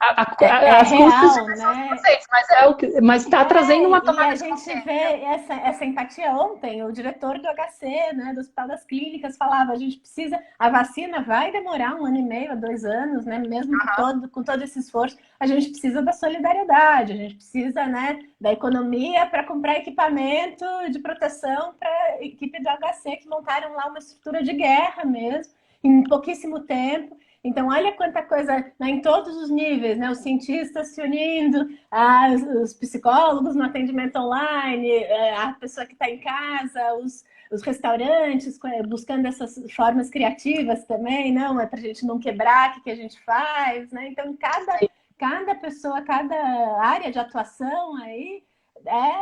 As real, né? Mas está trazendo uma tomada. E a gente vê essa empatia ontem. O diretor do HC, né, do Hospital das Clínicas, falava: a gente precisa, a vacina vai demorar 1 ano e meio a 2 anos, né? Mesmo com todo esse esforço, a gente precisa da solidariedade, a gente precisa, né, da economia para comprar equipamento de proteção para a equipe do HC, que montaram lá uma estrutura de guerra mesmo, em pouquíssimo tempo. Então, olha quanta coisa, né, em todos os níveis, né? Os cientistas se unindo, os psicólogos no atendimento online, a pessoa que está em casa, os restaurantes buscando essas formas criativas também, não? É para a gente não quebrar, o que a gente faz, né? Então, cada pessoa, cada área de atuação aí,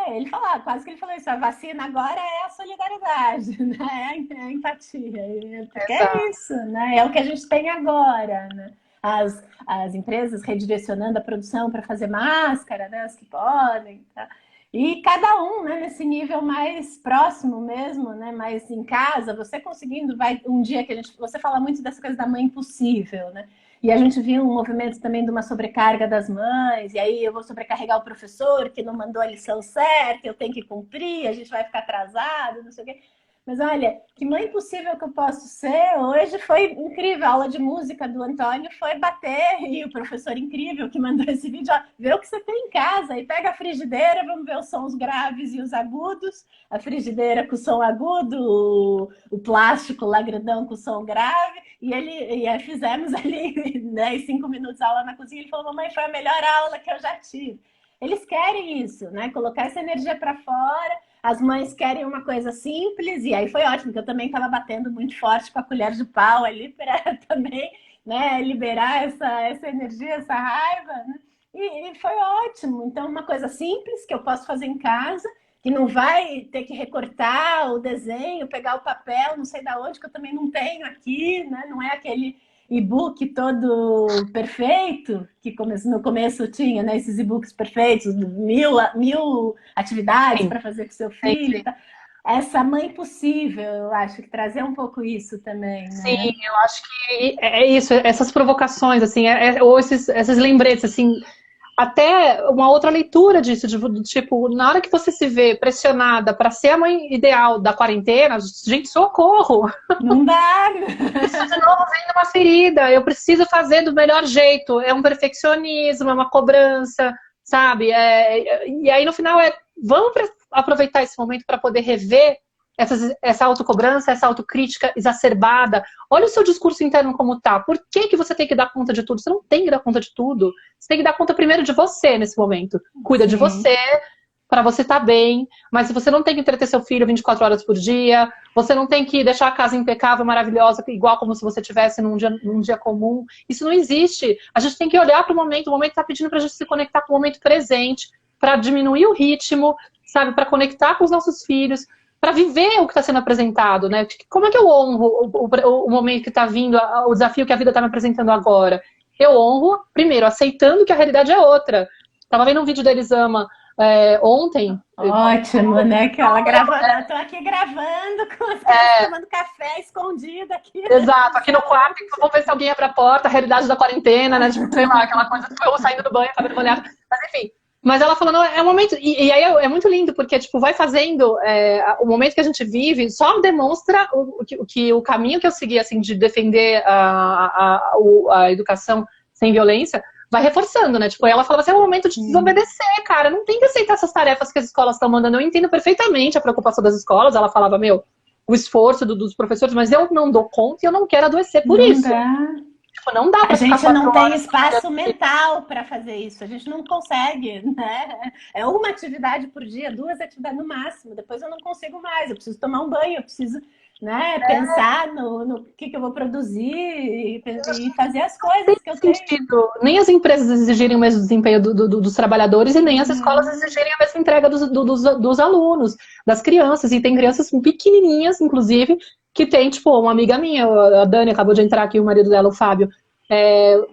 ele falava, quase que ele falou isso, a vacina agora é a solidariedade, né? É a empatia, porque é isso, né? É o que a gente tem agora, né? As empresas redirecionando a produção para fazer máscara, né? As que podem, tá? E cada um, né, nesse nível mais próximo mesmo, né, mais em casa, você conseguindo, vai um dia que você fala muito dessa coisa da mãe impossível, né? E a gente viu um movimento também de uma sobrecarga das mães, e aí eu vou sobrecarregar o professor que não mandou a lição certa, eu tenho que cumprir, a gente vai ficar atrasado, não sei o quê. Mas olha, que mãe possível que eu posso ser, hoje foi incrível, a aula de música do Antônio foi bater, e o professor incrível que mandou esse vídeo, ó, vê o que você tem em casa, e pega a frigideira, vamos ver os sons graves e os agudos, a frigideira com som agudo, o plástico lá grandão com som grave, e aí fizemos ali, né, em 5 minutos aula na cozinha, ele falou, mamãe, foi a melhor aula que eu já tive. Eles querem isso, né, colocar essa energia para fora. As mães querem uma coisa simples, e aí foi ótimo, porque eu também estava batendo muito forte com a colher de pau ali para também, né, liberar essa energia, essa raiva, né? E foi ótimo. Então, uma coisa simples que eu posso fazer em casa, que não vai ter que recortar o desenho, pegar o papel, não sei da onde, que eu também não tenho aqui, né? Não é aquele e-book todo perfeito, que no começo tinha, né, esses e-books perfeitos, mil atividades para fazer com seu filho. Tá? Essa mãe possível, eu acho que trazer um pouco isso também, né? Sim, eu acho que é isso, essas provocações, assim, ou esses lembretes, assim, até uma outra leitura disso, tipo, na hora que você se vê pressionada para ser a mãe ideal da quarentena, gente, socorro! Não dá! Isso de novo vem numa ferida, eu preciso fazer do melhor jeito, é um perfeccionismo, é uma cobrança, sabe? E aí no final vamos aproveitar esse momento para poder rever essa autocobrança, essa autocrítica exacerbada. Olha o seu discurso interno como tá. Por que que você tem que dar conta de tudo? Você não tem que dar conta de tudo. Você tem que dar conta primeiro de você nesse momento. Cuida de você, para você estar bem. Mas se você não tem que entreter seu filho 24 horas por dia, você não tem que deixar a casa impecável, maravilhosa, igual como se você estivesse num dia comum. Isso não existe. A gente tem que olhar para o momento está pedindo para a gente se conectar com o momento presente, para diminuir o ritmo, sabe? Para conectar com os nossos filhos, para viver o que está sendo apresentado, né? Como é que eu honro o momento que está vindo, o desafio que a vida está me apresentando agora? Eu honro, primeiro, aceitando que a realidade é outra. Tava vendo um vídeo da Elisama ontem. Ótimo, né? Que ela gravando, eu tô aqui gravando com as crianças tomando café escondido aqui. Exato, aqui no quarto, então vamos ver se alguém abre a porta, a realidade da quarentena, né? Tipo, sei lá, aquela coisa que eu saindo do banho, sabendo olhar. Mas enfim. Mas ela falou, não, é um momento. E aí muito lindo, porque tipo, vai fazendo. O momento que a gente vive só demonstra o caminho que eu segui, assim, de defender a educação sem violência, vai reforçando, né? Tipo, ela falava assim, é o momento de desobedecer, cara. Não tem que aceitar essas tarefas que as escolas estão mandando. Eu entendo perfeitamente a preocupação das escolas. Ela falava, o esforço dos professores, mas eu não dou conta e eu não quero adoecer por isso. Tipo, não dá pra a gente não tem espaço mental para fazer isso, a gente não consegue, né? É uma atividade por dia, 2 atividades no máximo, depois eu não consigo mais, eu preciso tomar um banho, eu preciso, né, pensar no que eu vou produzir e fazer as coisas que eu tenho. Nem as empresas exigirem o mesmo desempenho dos trabalhadores e nem as escolas exigirem a mesma entrega dos alunos, das crianças, e tem crianças pequenininhas, inclusive, que tem, tipo, uma amiga minha, a Dani, acabou de entrar aqui, o marido dela, o Fábio,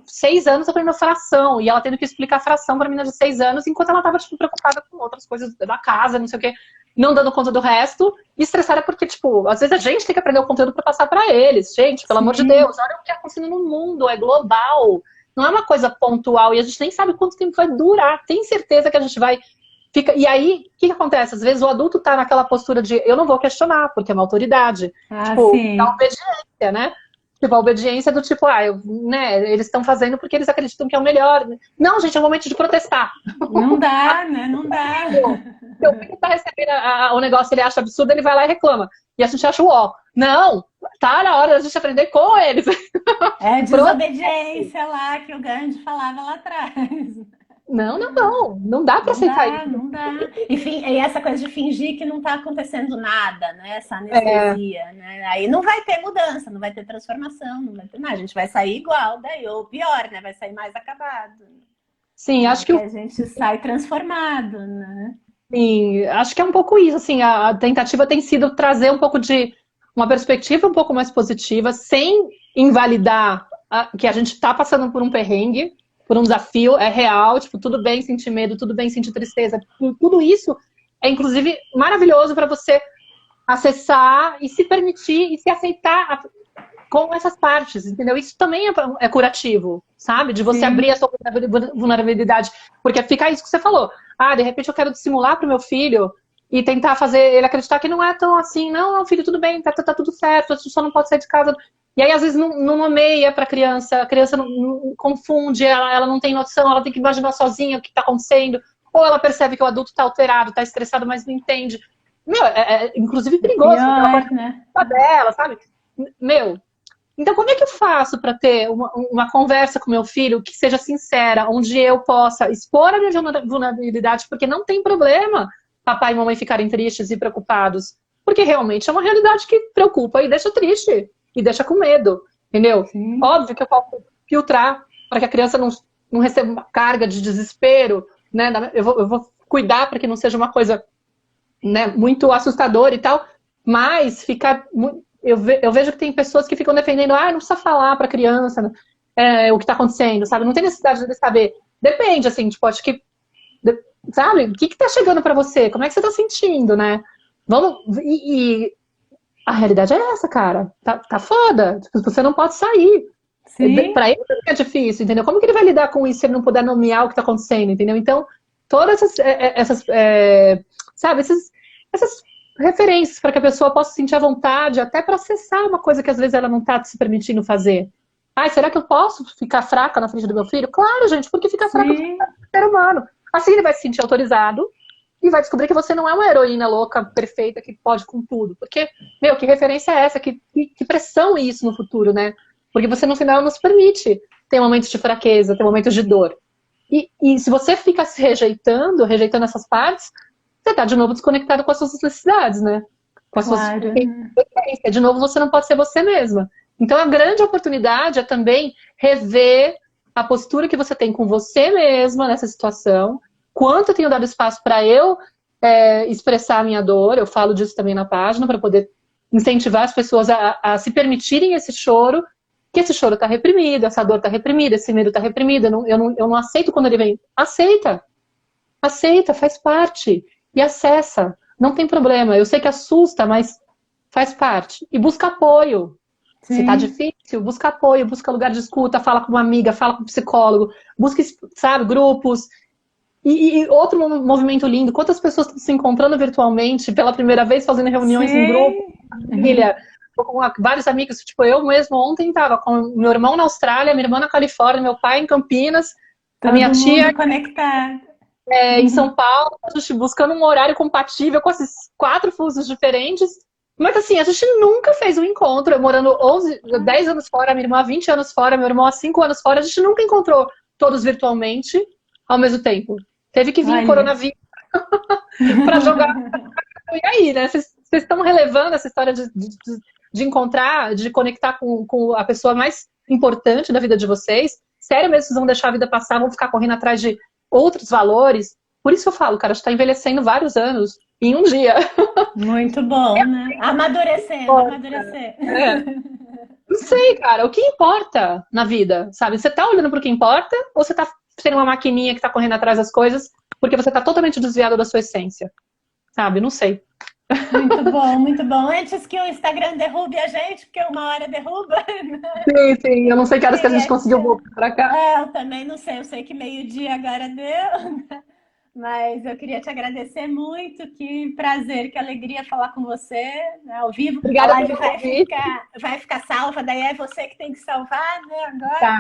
6 anos aprendendo fração, e ela tendo que explicar fração para a menina de 6 anos, enquanto ela estava tipo, preocupada com outras coisas da casa, não sei o quê, não dando conta do resto, e estressada porque, tipo, às vezes a gente tem que aprender o conteúdo para passar para eles. Gente, pelo amor de Deus, olha o que está acontecendo no mundo, é global, não é uma coisa pontual, e a gente nem sabe quanto tempo vai durar, tem certeza que a gente vai... E aí, o que acontece? Às vezes o adulto tá naquela postura de eu não vou questionar, porque é uma autoridade. Tipo, da obediência, né? Tipo, a obediência do tipo, eles estão fazendo porque eles acreditam que é o melhor. Não, gente, é o momento de protestar. Não dá, né? Não dá. Se o filho tá recebendo o negócio, ele acha absurdo, ele vai lá e reclama. E a gente acha o ó. Não, tá na hora da gente aprender com eles. É desobediência lá que o Gandhi falava lá atrás. Não dá pra aceitar isso. Não dá. Enfim, e essa coisa de fingir que não tá acontecendo nada, né? Essa anestesia, né? Aí não vai ter mudança, não vai ter transformação, não vai ter nada. A gente vai sair igual daí, ou pior, né? Vai sair mais acabado. Sim, acho que a gente sai transformado, né? Sim, acho que é um pouco isso, assim, a tentativa tem sido trazer um pouco de uma perspectiva um pouco mais positiva, sem invalidar que a gente tá passando por um perrengue, por um desafio, é real, tipo, tudo bem sentir medo, tudo bem sentir tristeza, tudo isso é, inclusive, maravilhoso para você acessar e se permitir e se aceitar com essas partes, entendeu? Isso também é curativo, sabe? De você abrir a sua vulnerabilidade, porque fica isso que você falou. De repente eu quero dissimular pro meu filho e tentar fazer ele acreditar que não é tão assim, não, filho, tudo bem, tá tudo certo, a gente só não pode sair de casa. E aí, às vezes, não nomeia pra criança, a criança não confunde, ela não tem noção, ela tem que imaginar sozinha o que tá acontecendo, ou ela percebe que o adulto tá alterado, tá estressado, mas não entende. Inclusive perigoso, pior, né? Dela, sabe? Então como é que eu faço para ter uma conversa com meu filho que seja sincera, onde eu possa expor a minha vulnerabilidade, porque não tem problema papai e mamãe ficarem tristes e preocupados, porque realmente é uma realidade que preocupa e deixa triste. E deixa com medo, entendeu? Sim. Óbvio que eu posso filtrar para que a criança não receba uma carga de desespero, né? Eu vou cuidar para que não seja uma coisa, né, muito assustadora e tal, mas ficar eu vejo que tem pessoas que ficam defendendo, não precisa falar pra criança o que tá acontecendo, sabe? Não tem necessidade de saber. Depende, assim, tipo, acho que, sabe? O que tá chegando pra você? Como é que você tá sentindo, né? Vamos, a realidade é essa, cara. Tá foda. Tipo, você não pode sair. Sim. Pra ele é difícil, entendeu? Como que ele vai lidar com isso se ele não puder nomear o que tá acontecendo, entendeu? Então, todas sabe, essas referências para que a pessoa possa sentir à vontade, até para acessar uma coisa que às vezes ela não tá se permitindo fazer. Será que eu posso ficar fraca na frente do meu filho? Claro, gente, porque ficar fraca é um ser humano. Assim ele vai se sentir autorizado e vai descobrir que você não é uma heroína louca, perfeita, que pode com tudo. Porque, meu, que referência é essa? Que pressão isso no futuro, né? Porque você, no final, não se permite ter momentos de fraqueza, ter momentos de dor. E se você fica se rejeitando essas partes, você está de novo desconectado com as suas necessidades, né? Com as suas referências. De novo, você não pode ser você mesma. Então, a grande oportunidade é também rever a postura que você tem com você mesma nessa situação. Quanto eu tenho dado espaço para eu expressar a minha dor, eu falo disso também na página, para poder incentivar as pessoas a se permitirem esse choro, que esse choro está reprimido, essa dor está reprimida, esse medo está reprimido, eu não aceito quando ele vem. Aceita, faz parte. E acessa, não tem problema. Eu sei que assusta, mas faz parte. E busca apoio. Sim. Se tá difícil, busca apoio, busca lugar de escuta, fala com uma amiga, fala com um psicólogo, busca, sabe, grupos. E outro movimento lindo, quantas pessoas estão se encontrando virtualmente pela primeira vez, fazendo reuniões em grupo, família, com vários amigos, tipo, eu mesmo ontem estava com meu irmão na Austrália, minha irmã na Califórnia, meu pai em Campinas, a minha tia conectada. Em São Paulo, a gente buscando um horário compatível com esses 4 fusos diferentes. Mas assim, a gente nunca fez um encontro, eu morando 10 anos fora, minha irmã há 20 anos fora, meu irmão há 5 anos fora, a gente nunca encontrou todos virtualmente ao mesmo tempo. Teve que vir o coronavírus para jogar. E aí, né? Vocês estão relevando essa história de encontrar, de conectar com a pessoa mais importante da vida de vocês? Sério mesmo, vocês vão deixar a vida passar, vão ficar correndo atrás de outros valores? Por isso eu falo, cara, a gente tá envelhecendo vários anos em um dia. Muito bom, né? Amadurecendo. Não sei, cara, o que importa na vida, sabe? Você tá olhando pro que importa ou você tá sendo uma maquininha que tá correndo atrás das coisas porque você tá totalmente desviado da sua essência? Sabe? Não sei. Muito bom, muito bom. Antes que o Instagram derrube a gente, porque uma hora derruba. Sim, eu não sei que horas que a gente conseguiu voltar pra cá. Eu também não sei, eu sei que meio-dia agora deu. Mas eu queria te agradecer muito, que prazer, que alegria falar com você, né, ao vivo. Obrigada a live vai ficar salva, daí é você que tem que salvar, né, agora. Tá.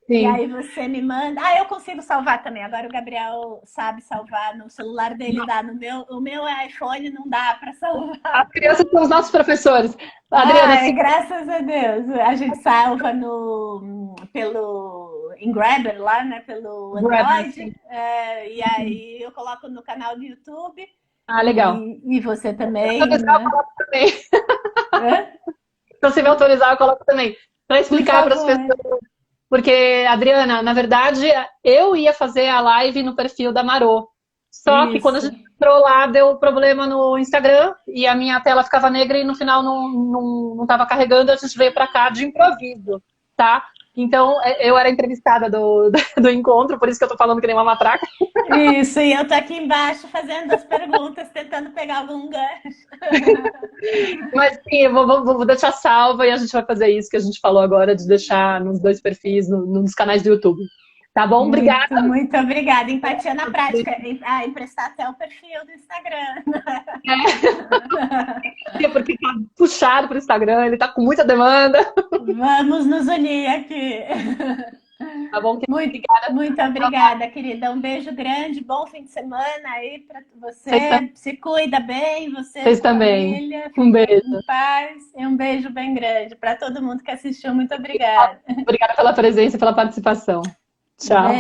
Sim. E aí você me manda. Eu consigo salvar também. Agora o Gabriel sabe salvar no celular dele, dá. O meu iPhone não dá para salvar. As crianças são os nossos professores. Adriana, graças a Deus. A gente salva em Grabber lá, né? Pelo Android. E aí eu coloco no canal do YouTube. Legal. E você também. Se autorizar, eu coloco também. Então, se me autorizar, eu coloco também. Para explicar para as pessoas. Porque, Adriana, na verdade, eu ia fazer a live no perfil da Marô. Só que quando a gente entrou lá, deu problema no Instagram e a minha tela ficava negra e no final não estava carregando, a gente veio para cá de improviso, tá? Então, eu era entrevistada do encontro, por isso que eu tô falando que nem uma matraca. Isso, e eu tô aqui embaixo fazendo as perguntas, tentando pegar algum gancho. Mas sim, eu vou deixar salva e a gente vai fazer isso que a gente falou agora, de deixar nos 2 perfis, nos canais do YouTube. Tá bom? Obrigada. Muito obrigada. Empatia na prática. Emprestar até o perfil do Instagram. Porque tá puxado pro Instagram, ele tá com muita demanda. Vamos nos unir aqui. Tá bom? Muito obrigada, querida. Um beijo grande, bom fim de semana aí para você. Se cuida bem, vocês também. Família, um beijo. Em paz. E um beijo bem grande para todo mundo que assistiu. Muito obrigada. Obrigada pela presença e pela participação. Tchau.